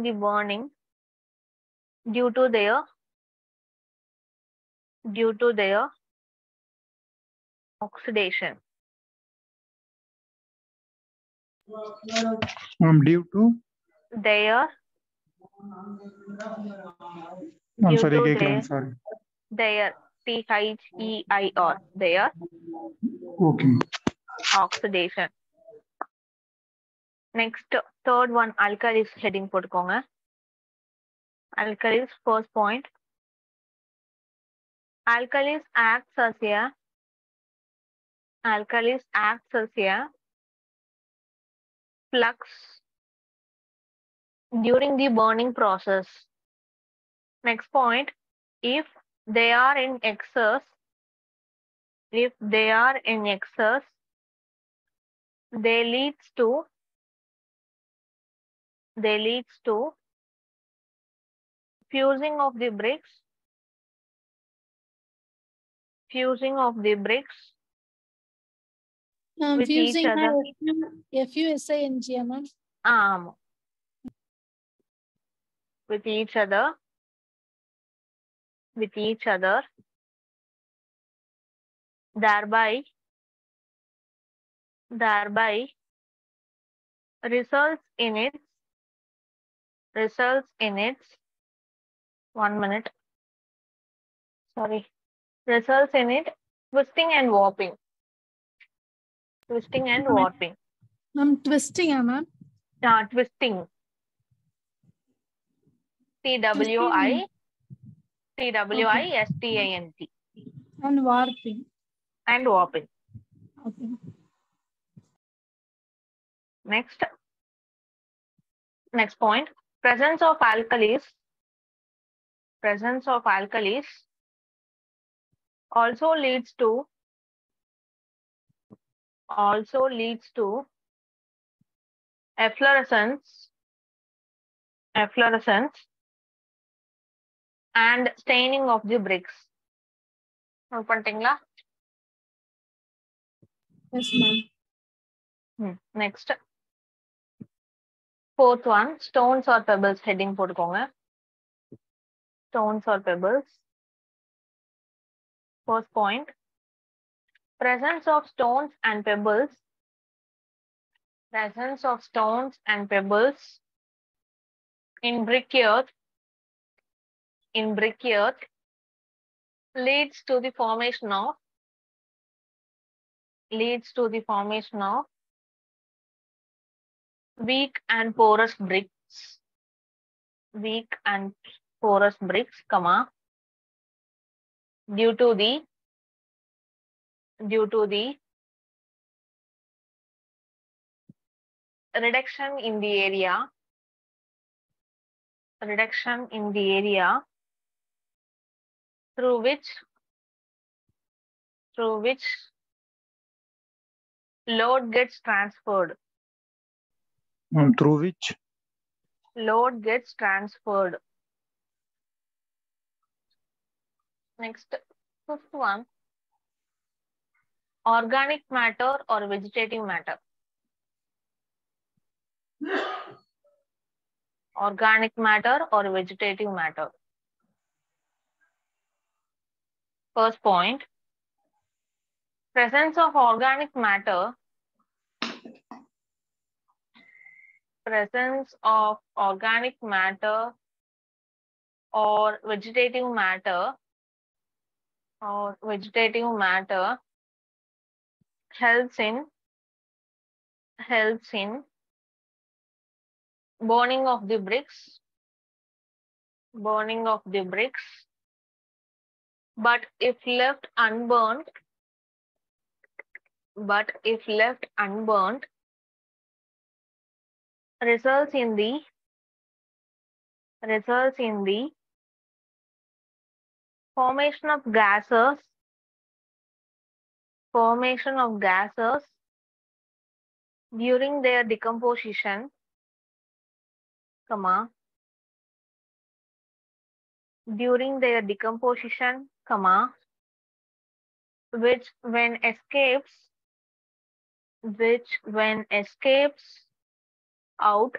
Speaker 1: the burning due to their oxidation.
Speaker 3: Due to
Speaker 1: Their
Speaker 3: I'm
Speaker 1: Due
Speaker 3: sorry,
Speaker 1: to
Speaker 3: கேக்கல.
Speaker 1: their-
Speaker 3: Sorry.
Speaker 1: their THEIR their
Speaker 3: Okay.
Speaker 1: oxidation. Next, third one, alkalis heading போட்டுக்கோங்க. Alkalis, first point. Alkalis acts as a flux during the burning process. Next point, if they are in excess, they leads to fusing of the bricks
Speaker 2: ma'am
Speaker 1: with each
Speaker 2: fusing
Speaker 1: other.
Speaker 2: FUSING ma'am.
Speaker 1: ஆமா. with each other thereby results in its 1 minute. Sorry. Results in it twisting and warping. Twisting and warping.
Speaker 2: Ma'am, twisting, ma'am.
Speaker 1: Twisting. TWISTINT.
Speaker 2: And warping.
Speaker 1: And warping.
Speaker 2: Okay.
Speaker 1: Next point. Presence of alkalis also leads to efflorescence and staining of the bricks. Note பண்ணிட்டீங்களா?
Speaker 2: Yes, ma'am.
Speaker 1: Next. Fourth one, stones or pebbles. Heading போட்டுக்கோங்க. Stones or pebbles. First point. Presence of stones and pebbles. In brick earth leads to the formation of weak and porous bricks, comma, due to the reduction in the area through which load gets transferred.
Speaker 3: Through which?
Speaker 1: Load gets transferred. Next, fifth one. Organic matter or vegetative matter. Organic matter or vegetative matter. First point. Presence of organic matter or vegetative matter helps in burning of the bricks, but if left unburnt, results in the formation of gases during their decomposition, comma, which when escapes out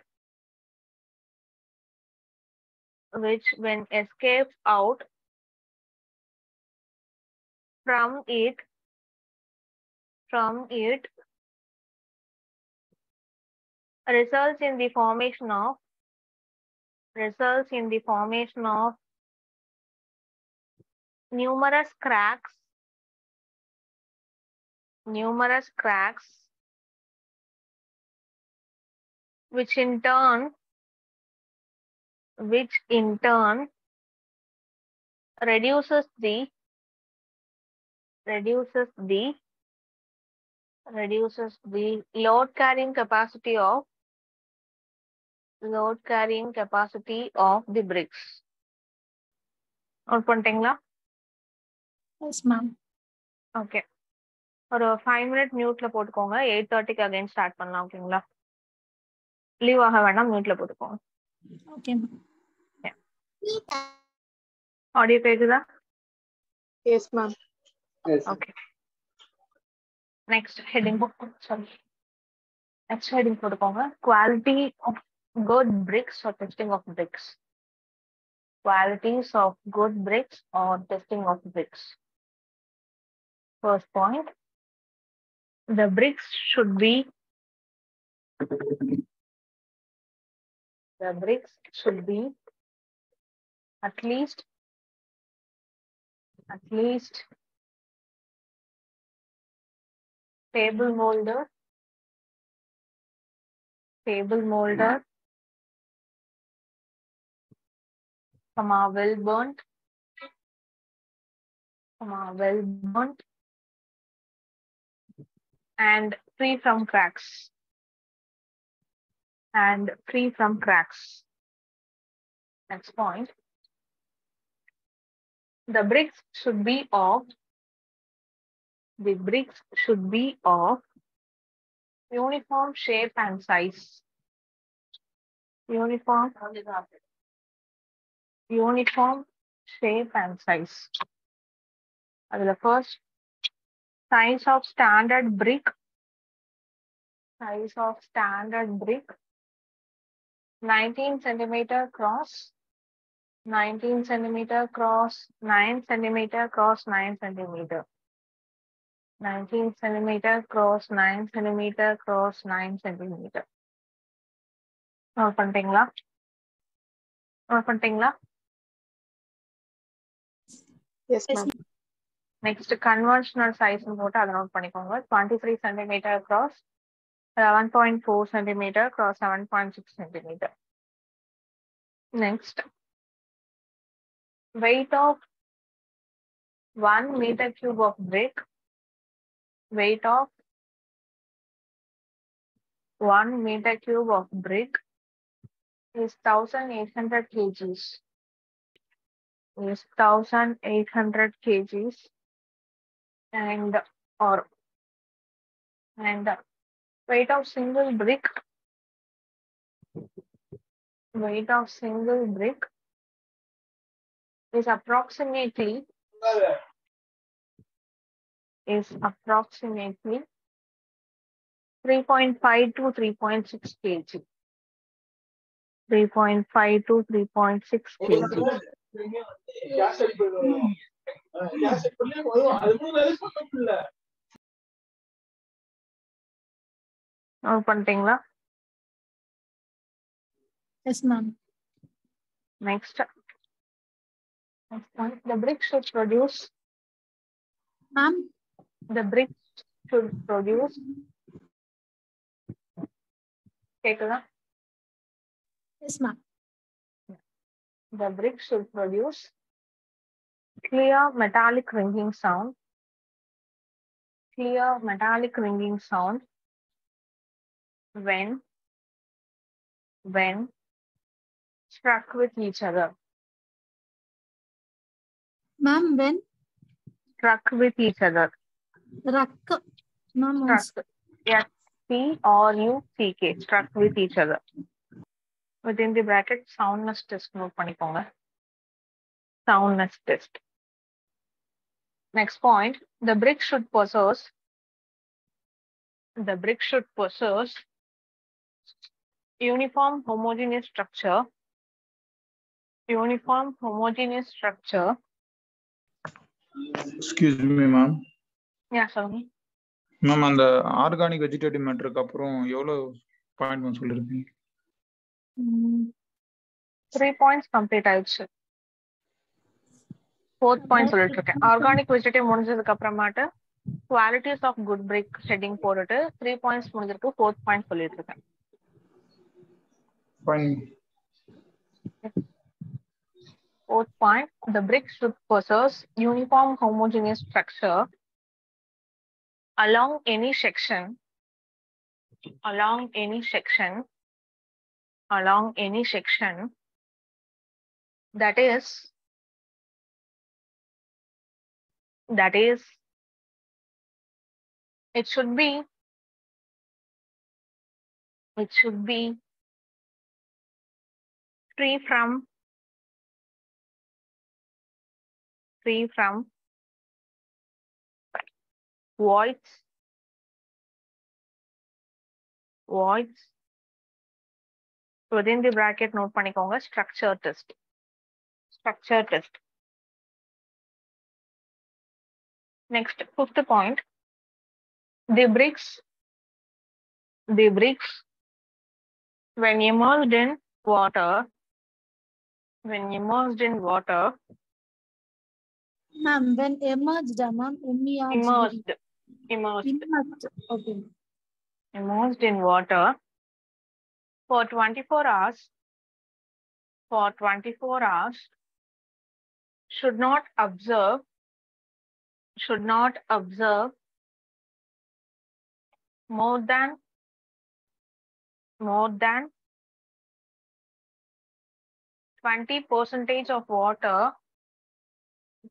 Speaker 1: from it results in the formation of numerous cracks which in turn reduces the load carrying capacity of the bricks. Note பண்ணிட்டீங்களா?
Speaker 2: Yes, ma'am.
Speaker 1: Okay, ஒரு 5 minute மியூட்ல போட்டுக்கோங்க. 8:30க்கு again start பண்ணலாம். ஓகேங்களா? Leave ஆக வேண்டாம், மியூட்ல போட்டுக்கோங்க.
Speaker 2: Okay, ma'am.
Speaker 1: Audio கேக்குதா?
Speaker 4: Yes, ma'am. Yes.
Speaker 1: Okay, next heading போட்டுக்கோங்க. Quality of good bricks or testing of bricks. Qualities of good bricks or testing of bricks. First point, the bricks should be The bricks should be at least table molder, well burnt, and free from cracks. Next point. The bricks should be of uniform shape and size. Uniform shape and size. That's the first. Size of standard brick. 19 centimeter cross 9 centimeter cross 9 centimeter cross 9 centimeter. 19 centimeter cross 9 centimeter cross 9 centimeter. Note பண்ணிட்டீங்களா?
Speaker 4: Yes, ma'am.
Speaker 1: Next conventional size போட்டு அதை note பண்ணிக்கோங்க. 23 centimeter cross 11.4 centimeter cross 7.6 centimeter. Next, weight of 1 meter cube of brick. Weight of 1 meter cube of brick is 1,800 kgs. And weight of single brick is approximately 3.5 to 3.6 kg. 3.5 to 3.6 kg. Note பண்ணிட்டீங்களா?
Speaker 2: Yes, ma'am.
Speaker 1: Next one. The brick should produce.
Speaker 2: Ma'am,
Speaker 1: The brick should produce. கேக்குதா?
Speaker 2: yes, ma'am.
Speaker 1: The brick should produce clear metallic ringing sound. When struck with each other.
Speaker 2: Ma'am, when
Speaker 1: Struck with each other.
Speaker 2: Rakk, ma'am,
Speaker 1: Struck. SPRUCK. Struck with each other. Within the bracket, soundness test note பண்ணிக்கோங்க. Soundness test. Next point. The brick should possess uniform homogeneous structure.
Speaker 3: Excuse me, ma'am.
Speaker 1: Yeah, சொல்லுங்க.
Speaker 3: Ma'am அந்த organic vegetative மேட்டருக்கு அப்புறம் எவ்வளவு point ma'am சொல்லிருக்கீங்க?
Speaker 1: 3 points complete ஆயிடுச்சு. 4th point சொல்லிட்டு இருக்கேன். Organic vegetative முடிஞ்சதுக்கு அப்புறமாட்டு qualities of good brick heading போட்டுட்டு 3 points முடிஞ்சிருக்கு. 4th point சொல்லிட்டு இருக்கேன்.
Speaker 3: Fine.
Speaker 1: 4th point, the brick should possess uniform homogeneous structure along any section that is it should be free from voids within the bracket note பண்ணிக்கோங்க. structure test. Next, 5th point, the bricks when immersed in water, when immersed in water,
Speaker 2: Ma'am, when emerged, ma'am,
Speaker 1: immersed,
Speaker 2: Immersed. Okay.
Speaker 1: immersed in water for 24 hours, should not observe more than 20% of water,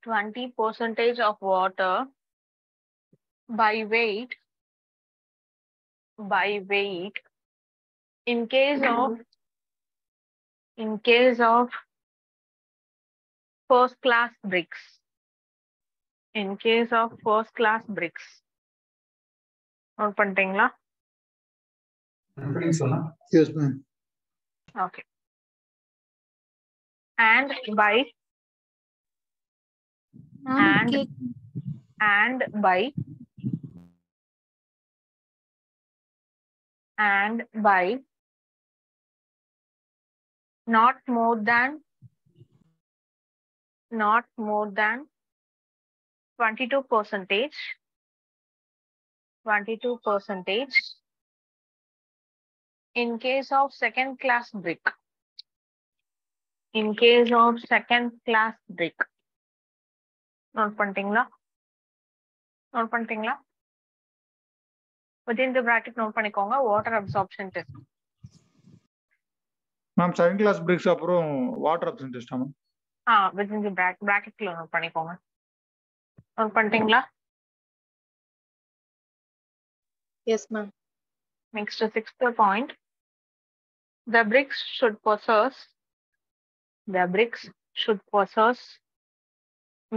Speaker 1: 20% of water by weight, in case of first class bricks. In case of first class bricks. Note பண்ணிட்டீங்களா?
Speaker 3: Yes, ma'am.
Speaker 1: Okay. And by not more than 22%, in case of second class brick. In case of second class brick. Note பண்ணிட்டீங்களா? Within the bracket note பண்ணிக்கோங்க water absorption test.
Speaker 3: Ma'am, second class bricks அப்புறம் water absorption test ma'am.
Speaker 1: Within the bracket note பண்ணிக்கோங்க. Note பண்ணிட்டீங்களா?
Speaker 4: Yes, ma'am.
Speaker 1: Next, the sixth point. The bricks should possess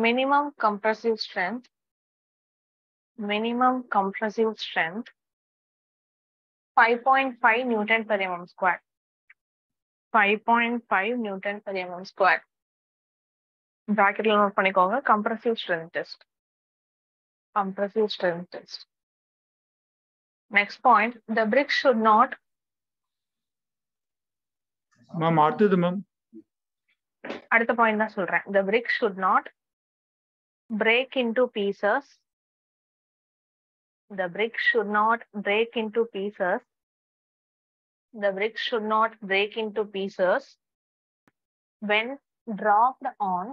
Speaker 1: minimum compressive strength 5.5 Newton per mm square. 5.5 Newton per mm square. Bracket note பண்ணிக்கோங்க compressive strength test. Next point, the bricks should not.
Speaker 3: Ma'am, அடுத்தது ma'am.
Speaker 1: அடுத்த point தான் சொல்றேன். The bricks should not break into pieces. The bricks should not break into pieces. The bricks should not break into pieces when dropped on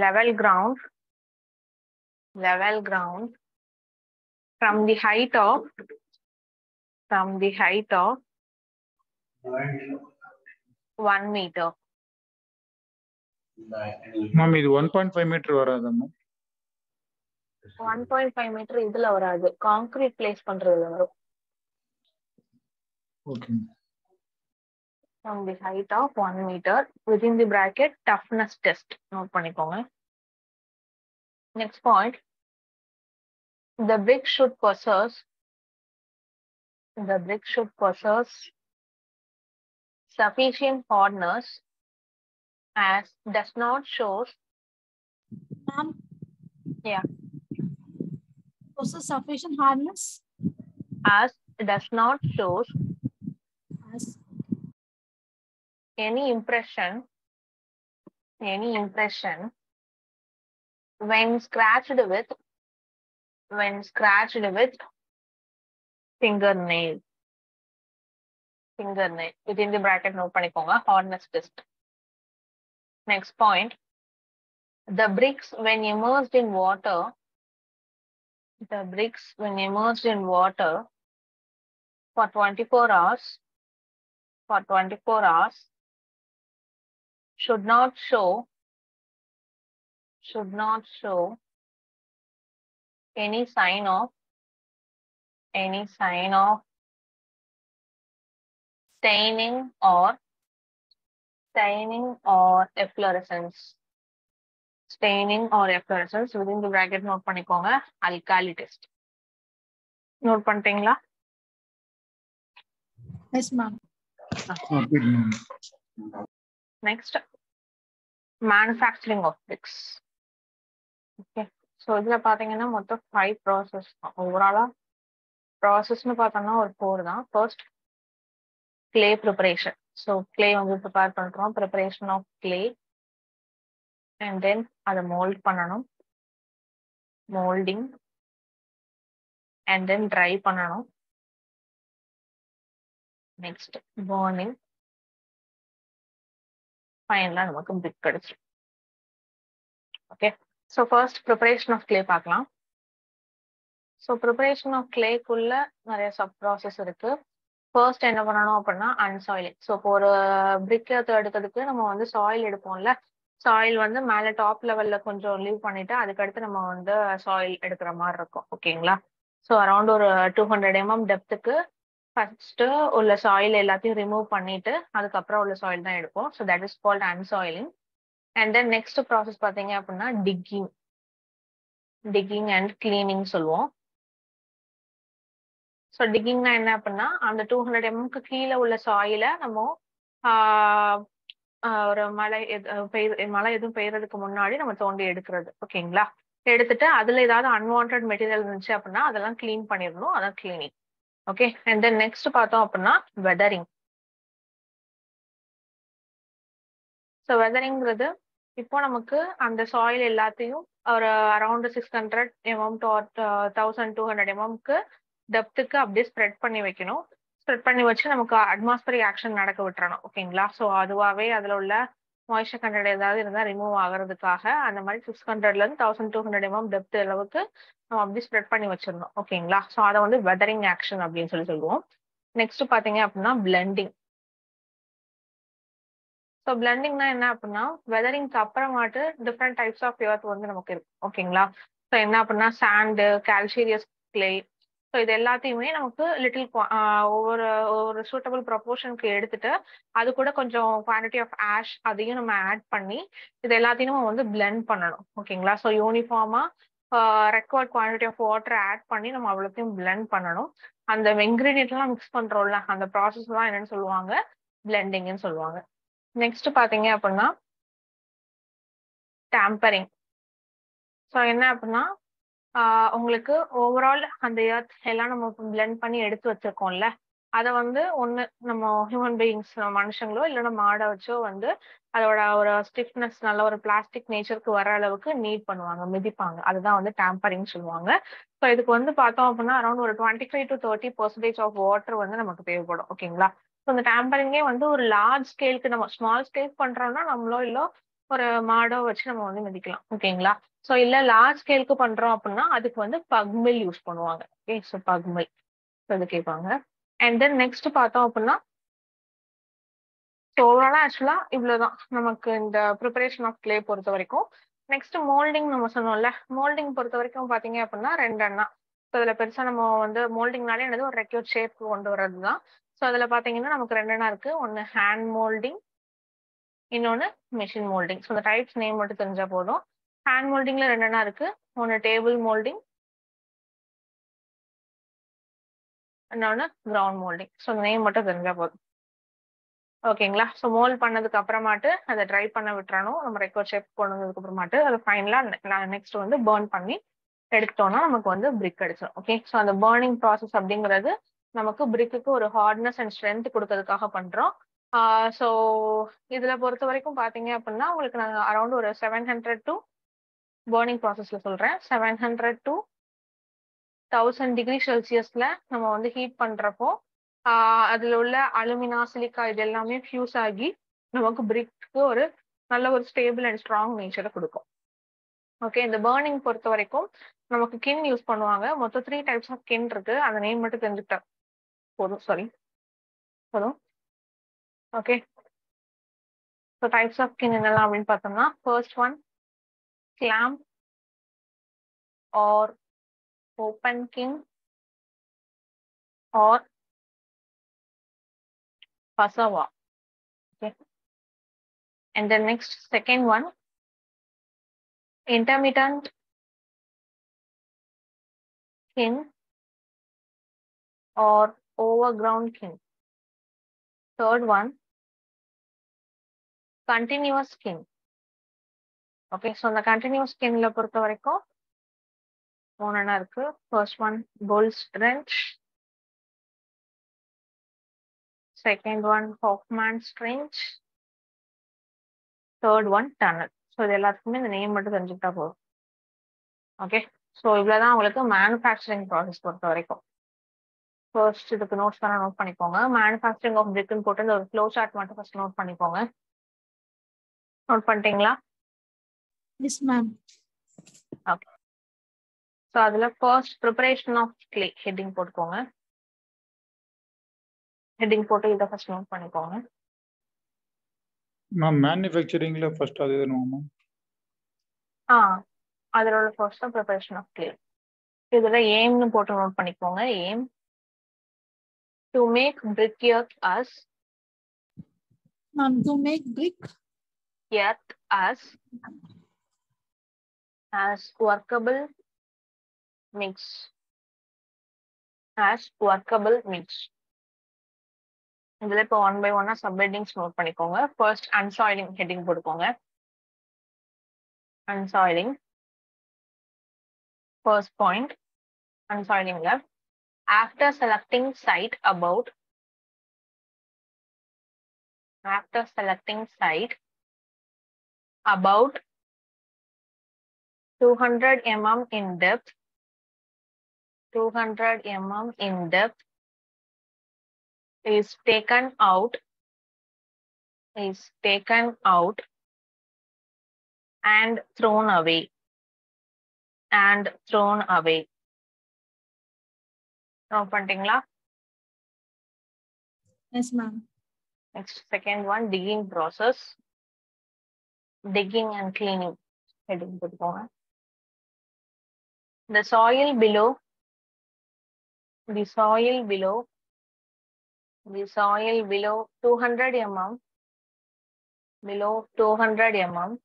Speaker 1: level ground from the height of 1 meter.
Speaker 3: Ma'am, இது 1.5 meter வராதா ma'am?
Speaker 1: 1.5 meter இதுல வராது. Concrete place பண்றதுல வரும்.
Speaker 3: Okay.
Speaker 1: From the height of 1 meter within the bracket toughness test. Note பண்ணிக்கோங்க. Next point, the brick should possess sufficient hardness as does not show.
Speaker 2: Ma'am.
Speaker 1: Yeah.
Speaker 2: Possess sufficient hardness
Speaker 1: As does not show
Speaker 2: as
Speaker 1: any impression when scratched with fingernail. Within the bracket note பண்ணிக்கோங்க hardness test. Next point, the bricks when immersed in water for 24 hours should not show any sign of staining or efflorescence. Within the bracket note பண்ணிக்கோங்க alkali test. Note பண்ணிட்டீங்களா?
Speaker 2: yes ma'am.
Speaker 1: Next, manufacturing of bricks. Okay, so இதுல பாத்தீங்கன்னா மொத்தம் 5 process. ஓவராலா ப்ராசஸ்னு பார்த்தோம்னா ஒரு 4 தான். First clay preparation. So clay வந்து ப்ரிப்பேர் பண்றோம். preparation of clay and then அதை mold பண்ணணும். molding and then dry பண்ணணும். next burning. ஃபைனலா நமக்கு brick கிடைச்சிடும். Okay, so first preparation of clay பார்க்கலாம். ஸோ ப்ரிப்பரேஷன் ஆஃப் கிளேக்குள்ள நிறைய சப் ப்ராசஸ் இருக்கு. ஃபர்ஸ்ட் என்ன பண்ணணும் அப்படின்னா அன்சாயிலிங். ஸோ இப்போ ஒரு பிரிக் எடுக்கிறதுக்கு நம்ம வந்து சாயில் எடுப்போம்ல, சாயில் வந்து மேலே டாப் லெவல்ல கொஞ்சம் லீவ் பண்ணிட்டு அதுக்கடுத்து நம்ம வந்து சாயில் எடுக்கிற மாதிரி இருக்கும். ஓகேங்களா? ஸோ அரௌண்ட் ஒரு 200 mm டெப்த்துக்கு ஃபர்ஸ்ட் உள்ள சாயில் எல்லாத்தையும் ரிமூவ் பண்ணிட்டு அதுக்கப்புறம் உள்ள சாயில் தான் எடுப்போம். So that is called unsoiling. And then next process பார்த்தீங்க அப்படின்னா டிக்கிங் அண்ட் கிளீனிங் சொல்லுவோம். ஸோ டிக்கிங்னா என்ன அப்படின்னா அந்த 200 mm கீழே உள்ள சாயில நம்ம ஒரு மழை எதுவும் பெய்யறதுக்கு முன்னாடி நம்ம தோண்டி எடுக்கிறது. ஓகேங்களா? எடுத்துட்டு அதுல ஏதாவது அன்வான்ட் மெட்டீரியல் இருந்துச்சு அப்படின்னா அதெல்லாம் கிளீன் பண்ணிடணும். அதான் cleaning. Okay, and then next பார்த்தோம் அப்படின்னா வெதரிங். ஸோ வெதரிங்கிறது இப்போ நமக்கு அந்த சாயில் எல்லாத்தையும் ஒரு அரௌண்ட் 600 mm to 1200 mm டெப்த்துக்கு அப்படியே ஸ்ப்ரெட் பண்ணி வைக்கணும். ஸ்ப்ரெட் பண்ணி வச்சு நமக்கு அட்மாஸ்பரிக் ஆக்ஷன் நடக்க விட்டுறணும். ஓகேங்களா? ஸோ அதுவாகவே அதில் உள்ள மாய்ஸ்சர் கண்டென்ட் ஏதாவது இருந்தால் ரிமூவ் ஆகிறதுக்காக அந்த மாதிரி 600 to 1200 mm டெப்த் அளவுக்கு நம்ம அப்படி ஸ்ப்ரெட் பண்ணி வச்சிடணும். ஓகேங்களா? ஸோ அதை வந்து வெதரிங் ஆக்ஷன் அப்படின்னு சொல்லுவோம். நெக்ஸ்ட் பார்த்தீங்க அப்படின்னா பிளெண்டிங். ஸோ பிளெண்டிங்னா என்ன அப்படின்னா வெதரிங்க்கு அப்புறமாட்டு டிஃப்ரெண்ட் டைப்ஸ் ஆஃப் எர்த் வந்து நமக்கு இருக்கு. ஓகேங்களா? ஸோ என்ன அப்படின்னா சாண்டு, கால்சீரியஸ் கிளே, ஸோ இது எல்லாத்தையுமே நமக்கு லிட்டில் ஒவ்வொரு சூட்டபிள் ப்ரொபோர்ஷனுக்கு எடுத்துட்டு அது கூட கொஞ்சம் குவான்டிட்டி ஆஃப் ஆஷ் அதையும் நம்ம ஆட் பண்ணி இது எல்லாத்தையும் நம்ம வந்து பிளெண்ட் பண்ணணும். ஓகேங்களா? ஸோ யூனிஃபார்மா required quantity of water add பண்ணி நம்ம அவ்வளோத்தையும் பிளெண்ட் பண்ணணும். அந்த இன்கிரீடியன்ட் எல்லாம் மிக்ஸ் பண்றோம்ல அந்த ப்ராசஸ் தான் என்னன்னு சொல்லுவாங்க, பிளெண்டிங்னு சொல்லுவாங்க. நெக்ஸ்ட் பாத்தீங்க அப்படின்னா டேம்பரிங். ஸோ என்ன அப்படின்னா உங்களுக்கு ஓவரால் அந்த எர்த் எல்லாம் நம்ம பிளெண்ட் பண்ணி எடுத்து வச்சிருக்கோம்ல அதை வந்து ஒன்று நம்ம ஹியூமன் பீயிங்ஸ் மனுஷங்களோ இல்லைன்னா மாடை வச்சோ வந்து அதோட ஒரு ஸ்டிஃப்னஸ் நல்ல ஒரு பிளாஸ்டிக் நேச்சருக்கு வர அளவுக்கு நீட் பண்ணுவாங்க, மிதிப்பாங்க. அதுதான் வந்து டேம்பரிங் சொல்லுவாங்க. ஸோ இதுக்கு வந்து பார்த்தோம் அப்படின்னா அரௌண்ட் ஒரு 25 to 30% ஆஃப் வாட்டர் வந்து நமக்கு தேவைப்படும். ஓகேங்களா? ஸோ இந்த டேம்பரிங்கே வந்து ஒரு லார்ஜ் ஸ்கேலுக்கு நம்ம ஸ்மால் ஸ்கேல் பண்றோம்னா நம்மளோ இல்லை ஒரு மாடோ வச்சு நம்ம வந்து மிதிக்கலாம். ஓகேங்களா? ஸோ இல்லை லார்ஜ் ஸ்கேலுக்கு பண்றோம் அப்படின்னா அதுக்கு வந்து பக்மில் யூஸ் பண்ணுவாங்க. ஓகே, ஸோ பக்மில் அது கேட்பாங்க. அண்ட் தென் நெக்ஸ்ட் பார்த்தோம் அப்படின்னா ஸோ ஓவராலா ஆக்சுவலா இவ்வளவுதான் நமக்கு இந்த ப்ரிப்பரேஷன் ஆஃப் கிளே பொறுத்த வரைக்கும். நெக்ஸ்ட் மோல்டிங் நம்ம சொன்னோம்ல, மோல்டிங் பொறுத்த வரைக்கும் பாத்தீங்க அப்படின்னா 2 எண்ணா. ஸோ அதுல பெருசா நம்ம வந்து மோல்டிங்னாலே என்னது ஒரு ரெக்யூட் ஷேப் கொண்டு வர்றது தான். ஸோ அதுல பாத்தீங்கன்னா நமக்கு 2 எண்ணா இருக்கு. ஒன்னு ஹேண்ட் மோல்டிங், இன்னொன்னு மிஷின் மோல்டிங். ஸோ இந்த டைப்ஸ் நேம் மட்டும் தெரிஞ்சா போதும். ஹேண்ட் மோல்டிங்ல 2 எண்ணா இருக்கு. ஒன்னு டேபிள் மோல்டிங், இன்னொன்னு கிரவுண்ட் மோல்டிங். ஸோ இந்த நேம் மட்டும் தெரிஞ்சா போதும். ஓகேங்களா? ஸோ மோல்ட் பண்ணதுக்கு அப்புறமாட்டு அதை ட்ரை பண்ண விட்டுறணும். நம்ம ரெக்வயர்ட் ஷேப் கொண்டு வந்ததுக்கு அப்புறமாட்டு அதை ஃபைனலா நெக்ஸ்ட் வந்து பர்ன் பண்ணி எடுத்துட்டோம்னா நமக்கு வந்து பிரிக் கிடைச்சிடும். ஓகே, ஸோ அந்த பர்னிங் ப்ராசஸ் அப்படிங்கிறது நமக்கு பிரிக்குக்கு ஒரு ஹார்ட்னஸ் அண்ட் ஸ்ட்ரென்த் கொடுக்கறதுக்காக பண்றோம். ஸோ இதுல பொறுத்த வரைக்கும் பாத்தீங்க அப்படின்னா உங்களுக்கு நாங்கள் அரௌண்ட் ஒரு 700 to பர்னிங் ப்ராசஸ்ல சொல்றேன் 700 to 1000 டிகிரி செல்சியஸ்ல நம்ம வந்து ஹீட் பண்றப்போ அதுல உள்ள அலுமினா, சிலிக்கா இது எல்லாமே ஃபியூஸ் ஆகி நமக்கு பிரிக்கு ஒரு நல்ல ஒரு ஸ்டேபிள் அண்ட் ஸ்ட்ராங் நேச்சரை கொடுக்கும். ஓகே, இந்த பர்னிங் பொறுத்த வரைக்கும் நமக்கு கின் யூஸ் பண்ணுவாங்க. மொத்தம் 3 டைப்ஸ் ஆஃப் கின் இருக்கு. அந்த நேம் மட்டும் தெரிஞ்சுக்கிட்டா போதும். ஓகே, ஸோ டைப்ஸ் ஆஃப் கின் என்னெல்லாம் அப்படின்னு பார்த்தோம்னா first one clamp or open kiln or pasava. Okay, and then next second one intermittent kin or overground kin. Third one continuous kin. Okay, so the continuous kin la பொறுத்த வரைக்கும் மூணுனா இருக்கு. First one bull's wrench, Second one, Hoffman's Trench. Third one, tunnel. So இது எல்லாத்துக்குமே இந்த name மட்டும் தெரிஞ்சுக்கிட்டா போதும். Okay, so இவ்வளோதான் உங்களுக்கு மேனுஃபேக்சரிங் ப்ராசஸ் பொறுத்த வரைக்கும். ஃபர்ஸ்ட் இதுக்கு நோட்ஸ் பண்ண நோட் பண்ணிக்கோங்க. மேனுஃபேக்சரிங் ஆஃப் பிரிக்னு போட்டு இந்த ஒரு ஃப்ளோ சார்ட் மட்டும் ஃபர்ஸ்ட் நோட் பண்ணிக்கோங்க. நோட் பண்ணிட்டீங்களா?
Speaker 2: Yes, ma'am.
Speaker 1: ஓகே, ஸோ அதில் first preparation of clay heading போட்டுக்கோங்க. ஹெட்டிங் போட்டு இதை ஃபர்ஸ்ட் நோட் பண்ணிக்கோங்க.
Speaker 3: மேம் மேனுஃபேக்சரிங்ல ஃபர்ஸ்ட் அது வேணுமா மேம்?
Speaker 1: அதோட ஃபர்ஸ்ட் ப்ரிப்பரேஷன் ஆஃப் கிளே. இதில் எய்ம்னு போட்டு நோட் பண்ணிக்கோங்க. Aim to make brick earth
Speaker 2: Ma'am, to make brick
Speaker 1: as workable mix. இதுல இப்போ 1 by 1 சப்ஹெட்டிங்ஸ் நோட் பண்ணிக்கோங்க. ஃபர்ஸ்ட் அன்சாயிலிங் ஹெட்டிங் போட்டுக்கோங்க. Unsoiling first point. அன்சாயிலிங்ல after selecting site about 200 mm in depth, 200 mm in depth is taken out and thrown away. Note பண்ணிட்டீங்களா?
Speaker 2: Yes, ma'am.
Speaker 1: Next, second one, digging process. Digging and cleaning. Heading போட்டுக்கோங்க. The soil below 200 mm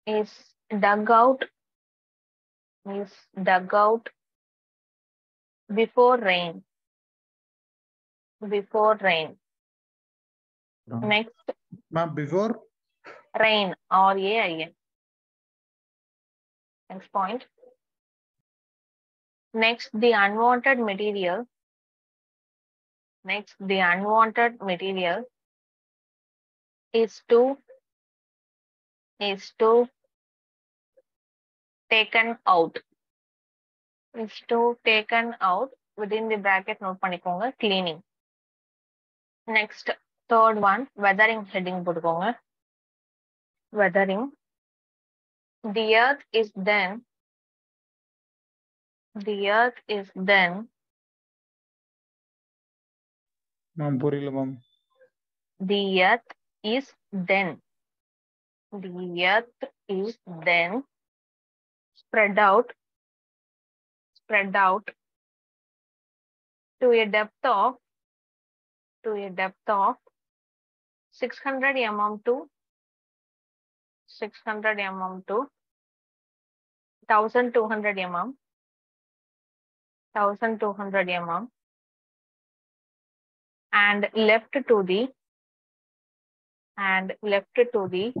Speaker 1: is dug out before rain. Next,
Speaker 3: ma'am before
Speaker 1: rain, RAIN. Next point. Next, the unwanted material is to taken out. Within the bracket note பண்ணிக்கோங்க. Cleaning. Next, third one, weathering heading போட்டுக்கோங்க. Weathering. The earth is then
Speaker 3: ma'am புரியல ma'am.
Speaker 1: the earth is then spread out to a depth of 600 mm to 1200 mm and left to the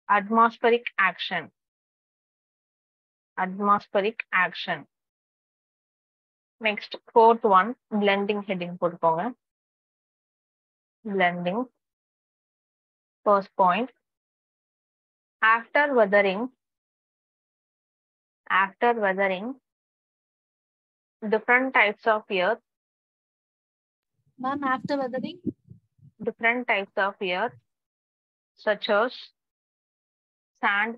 Speaker 1: atmospheric action. Next, fourth one, blending heading போட்டுக்கோங்க. Blending. First point. After weathering, different types of earth,
Speaker 2: Ma'am, after weathering,
Speaker 1: such as sand,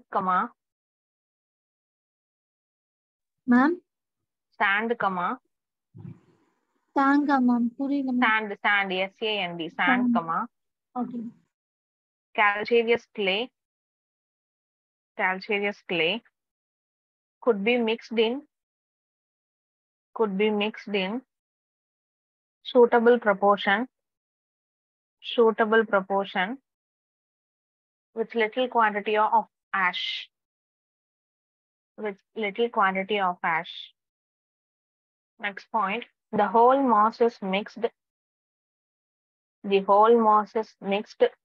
Speaker 2: ma'am, tanga, ma'am. புரியல ma'am.
Speaker 1: sand, SAND, sand,
Speaker 2: Okay.
Speaker 1: calcareous clay could be mixed in suitable proportion with little quantity of ash. Next point, the whole mass is mixed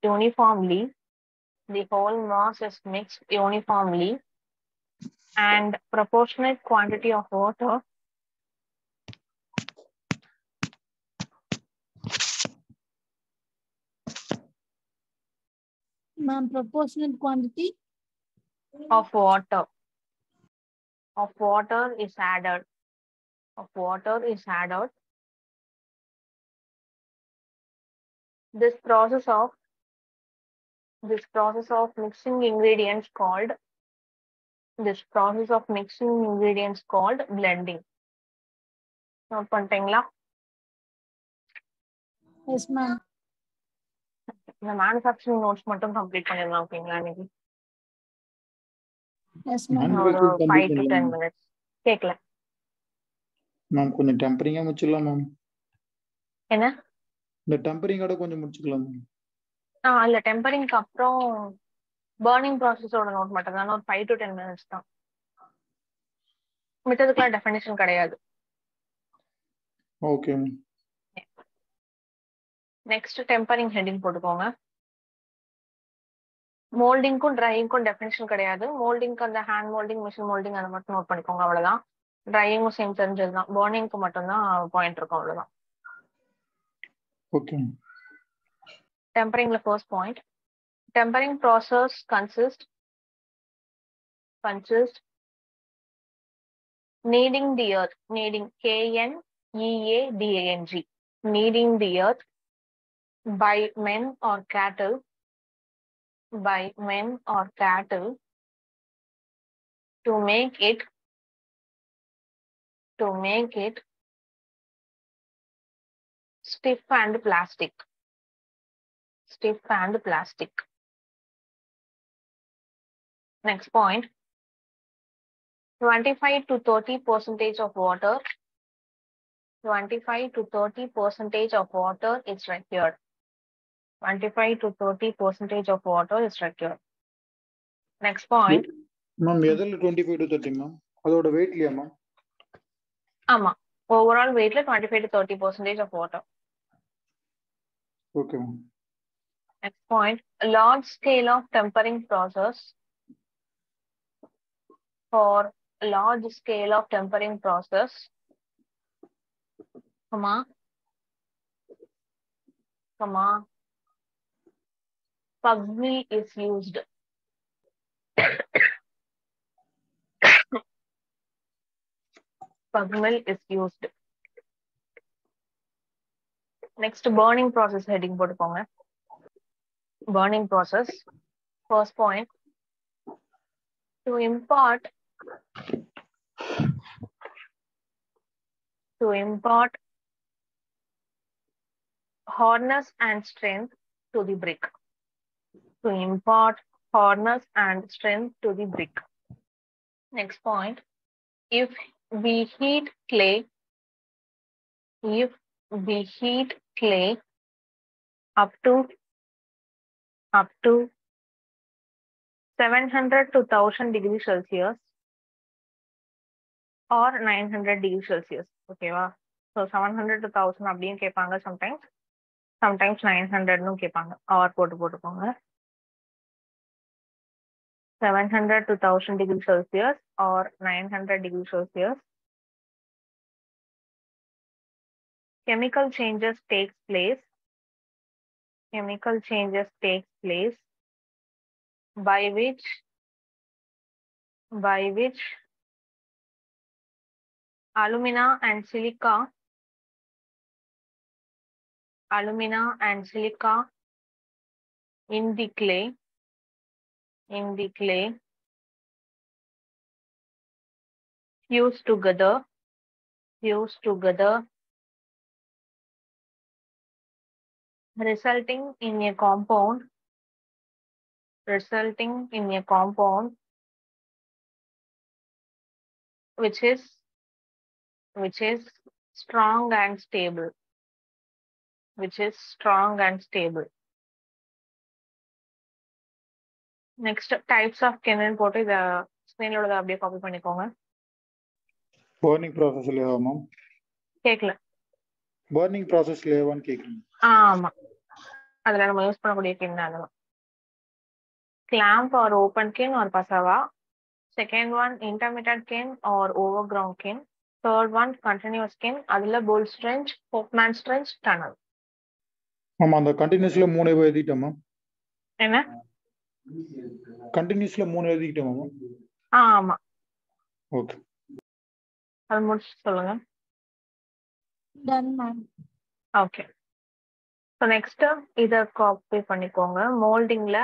Speaker 1: uniformly. And proportionate quantity of water
Speaker 2: Ma'am, proportional quantity.
Speaker 1: of water is added. This process of mixing ingredients called blending. Note பண்ணிட்டீங்களா?
Speaker 2: Yes, ma'am.
Speaker 1: இந்த manufacturing notes மட்டும் complete பண்ணிடலாம். ஓகேங்களா? இன்னைக்கு
Speaker 2: Yes, ma'am.
Speaker 1: ஒரு 5 to 10 minutes. கேட்கல
Speaker 3: ma'am கொஞ்சம் டெம்பரிங்கா முடிச்சுக்கலாம் மேம்.
Speaker 1: என்ன?
Speaker 3: இந்த டெம்பரிங்கோட கொஞ்சம் முடிச்சுக்கலாம் மேம்.
Speaker 1: இல்ல டெம்பரிங்க்கு அப்புறம் பர்னிங் ப்ராசஸோட நோட் மட்டும் தான். ஒரு 5 to 10 minutes தான். மித்ததுக்குலாம் டெஃபினிஷன் கிடையாது.
Speaker 3: Okay ma'am.
Speaker 1: Next tempering heading போட்டுக்கோங்க. மோல்டிங்க்கும் ட்ரையிங்க்கும் டெஃபினிஷன் கிடையாது. மோல்டிங்க்கு அந்த ஹேண்ட் மோல்டிங், மிஷின் மோல்டிங் அதை மட்டும் நோட் பண்ணிக்கோங்க, அவ்வளவுதான். ட்ரையிங்கும் சேம் தெரிஞ்சது தான். பர்னிங்க்கு மட்டும்தான் பாயிண்ட் இருக்கும், அவ்வளவுதான்.
Speaker 3: Okay.
Speaker 1: Temperingல first point. Tempering process consists kneading the earth, KNEADANG, kneading the earth by men or cattle to make it stiff and plastic. Next point, 25 to 30% of water. 25 to 30% of water is required. 25 to 30% of water is required. Next point.
Speaker 3: Ma'am எதில் 25 to 30 ma'am? அதோட வெயிட்லயா ma'am?
Speaker 1: ஆமா, overall வெயிட்ல 25 to 30% of water.
Speaker 3: Okay ma'am.
Speaker 1: Next point, large scale of tempering process. For large scale of tempering process, pug mill is used. Next, burning process heading போட்டுக்கோங்க. Burning process. First point, to impart hardness and strength to the brick. Next point, if we heat clay up to 700 to 1000 degrees Celsius or 900 degrees Celsius. ஓகேவா? So 700 to 1000 அப்படின்னு கேட்பாங்க. Sometimes 900ன்னு கேட்பாங்க. R போட்டுக்கோங்க. 700 to 1000 degrees Celsius or 900 degrees Celsius. Chemical changes takes place by which alumina and silica in the clay fuse together resulting in a compound which is strong and stable. Next, types of kiln போட்டு இத ஸ்கிரீன்ல அப்படியே copy பண்ணிக்கோங்க.
Speaker 3: Burning ப்ராசஸ்லயா ma'am?
Speaker 1: கேக்கல.
Speaker 3: Burning ப்ராசஸ்லயான்னு கேக்குறேன்.
Speaker 1: ஆமா, அதுல நம்ம யூஸ் பண்ணக்கூடிய கிண் அதெல்லாம். Clamp or open kiln or pasava. Second one, intermittent kiln or overground kiln. Third one, continuous kiln. அதுல bolt trench, Hofmann trench, tunnel.
Speaker 3: Ma'am அந்த கண்டினியூஸ்ல 3 எழுதிட்டேன் மேம்.
Speaker 1: என்ன?
Speaker 3: கண்டினியூஸ்ல 3 எழுதிக்கிட்டோமா மேம்?
Speaker 1: ஆமா.
Speaker 3: ஓகே.
Speaker 1: அது முடிச்சு சொல்லுங்க.
Speaker 2: Done ma'am.
Speaker 1: Okay. So next இதை காப்பி பண்ணிக்கோங்க. மோல்டிங்ல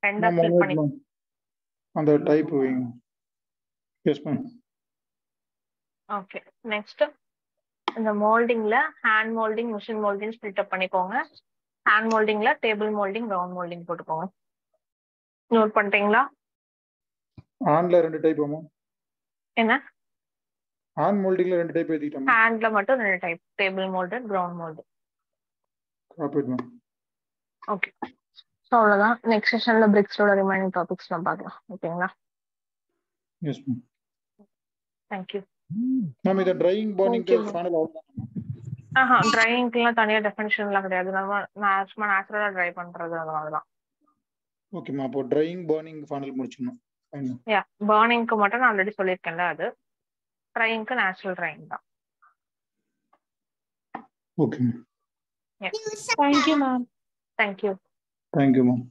Speaker 1: ரெண்டா
Speaker 3: மேம்
Speaker 1: ஃபில் பண்ணி.
Speaker 3: மேம் அந்த டைப் வைங்க. Yes ma'am.
Speaker 1: ஓகே. நெக்ஸ்ட் இந்த மோல்டிங்ல hand moulding, machine moulding split up பண்ணிக்கோங்க. ஹேண்ட் மோல்டிங்ல டேபிள் மோல்டிங், ரவுண்ட் மோல்டிங் போட்டுக்கோங்க. நோட் பண்ணிட்டீங்களா?
Speaker 3: ஹேண்ட்ல 2 டைப் மேம்.
Speaker 1: என்ன?
Speaker 3: ஹேண்ட் மோல்டிங்ல 2 டைப் எழுதிட்டோம் மேம்.
Speaker 1: ஹேண்ட்ல மட்டும் 2 type, table mould, ground mould.
Speaker 3: Copy ma'am.
Speaker 1: Okay. So அவ்வளோதான். நெக்ஸ்ட் செஷன்ல பிரிக்ஸோட ரிமைனிங் டாபிக்ஸ் நம்ம பார்க்கலாம். ஓகேங்களா?
Speaker 3: Yes ma'am.
Speaker 1: Thank you
Speaker 3: ma'am. இத ட்ரையிங் பர்னிங்க்கு
Speaker 4: Thank you, ma'am.
Speaker 3: ஃபைனல் அவ்வளவுதான்.
Speaker 1: ட்ரையிங்க்குலாம் தனியா டெஃபினிஷன்லாம் கிடையாது. நம்ம சும்மா நேச்சுரலா ட்ரை பண்றது அதனால தான்.
Speaker 3: Okay ma'am. அப்போ ட்ரையிங் பர்னிங் ஃபைனல் முடிச்சிடணும். ஃபைனல்.
Speaker 1: யா, பர்னிங்க்கு மட்டும் நான் ஆல்ரெடி சொல்லியிருக்கேன்ல, அது ட்ரையிங்க்கு நேச்சுரல் ட்ரையிங் தான்.
Speaker 3: Okay ma'am.
Speaker 2: Thank you, ma'am.
Speaker 1: Thank you.
Speaker 3: Thank you ma'am.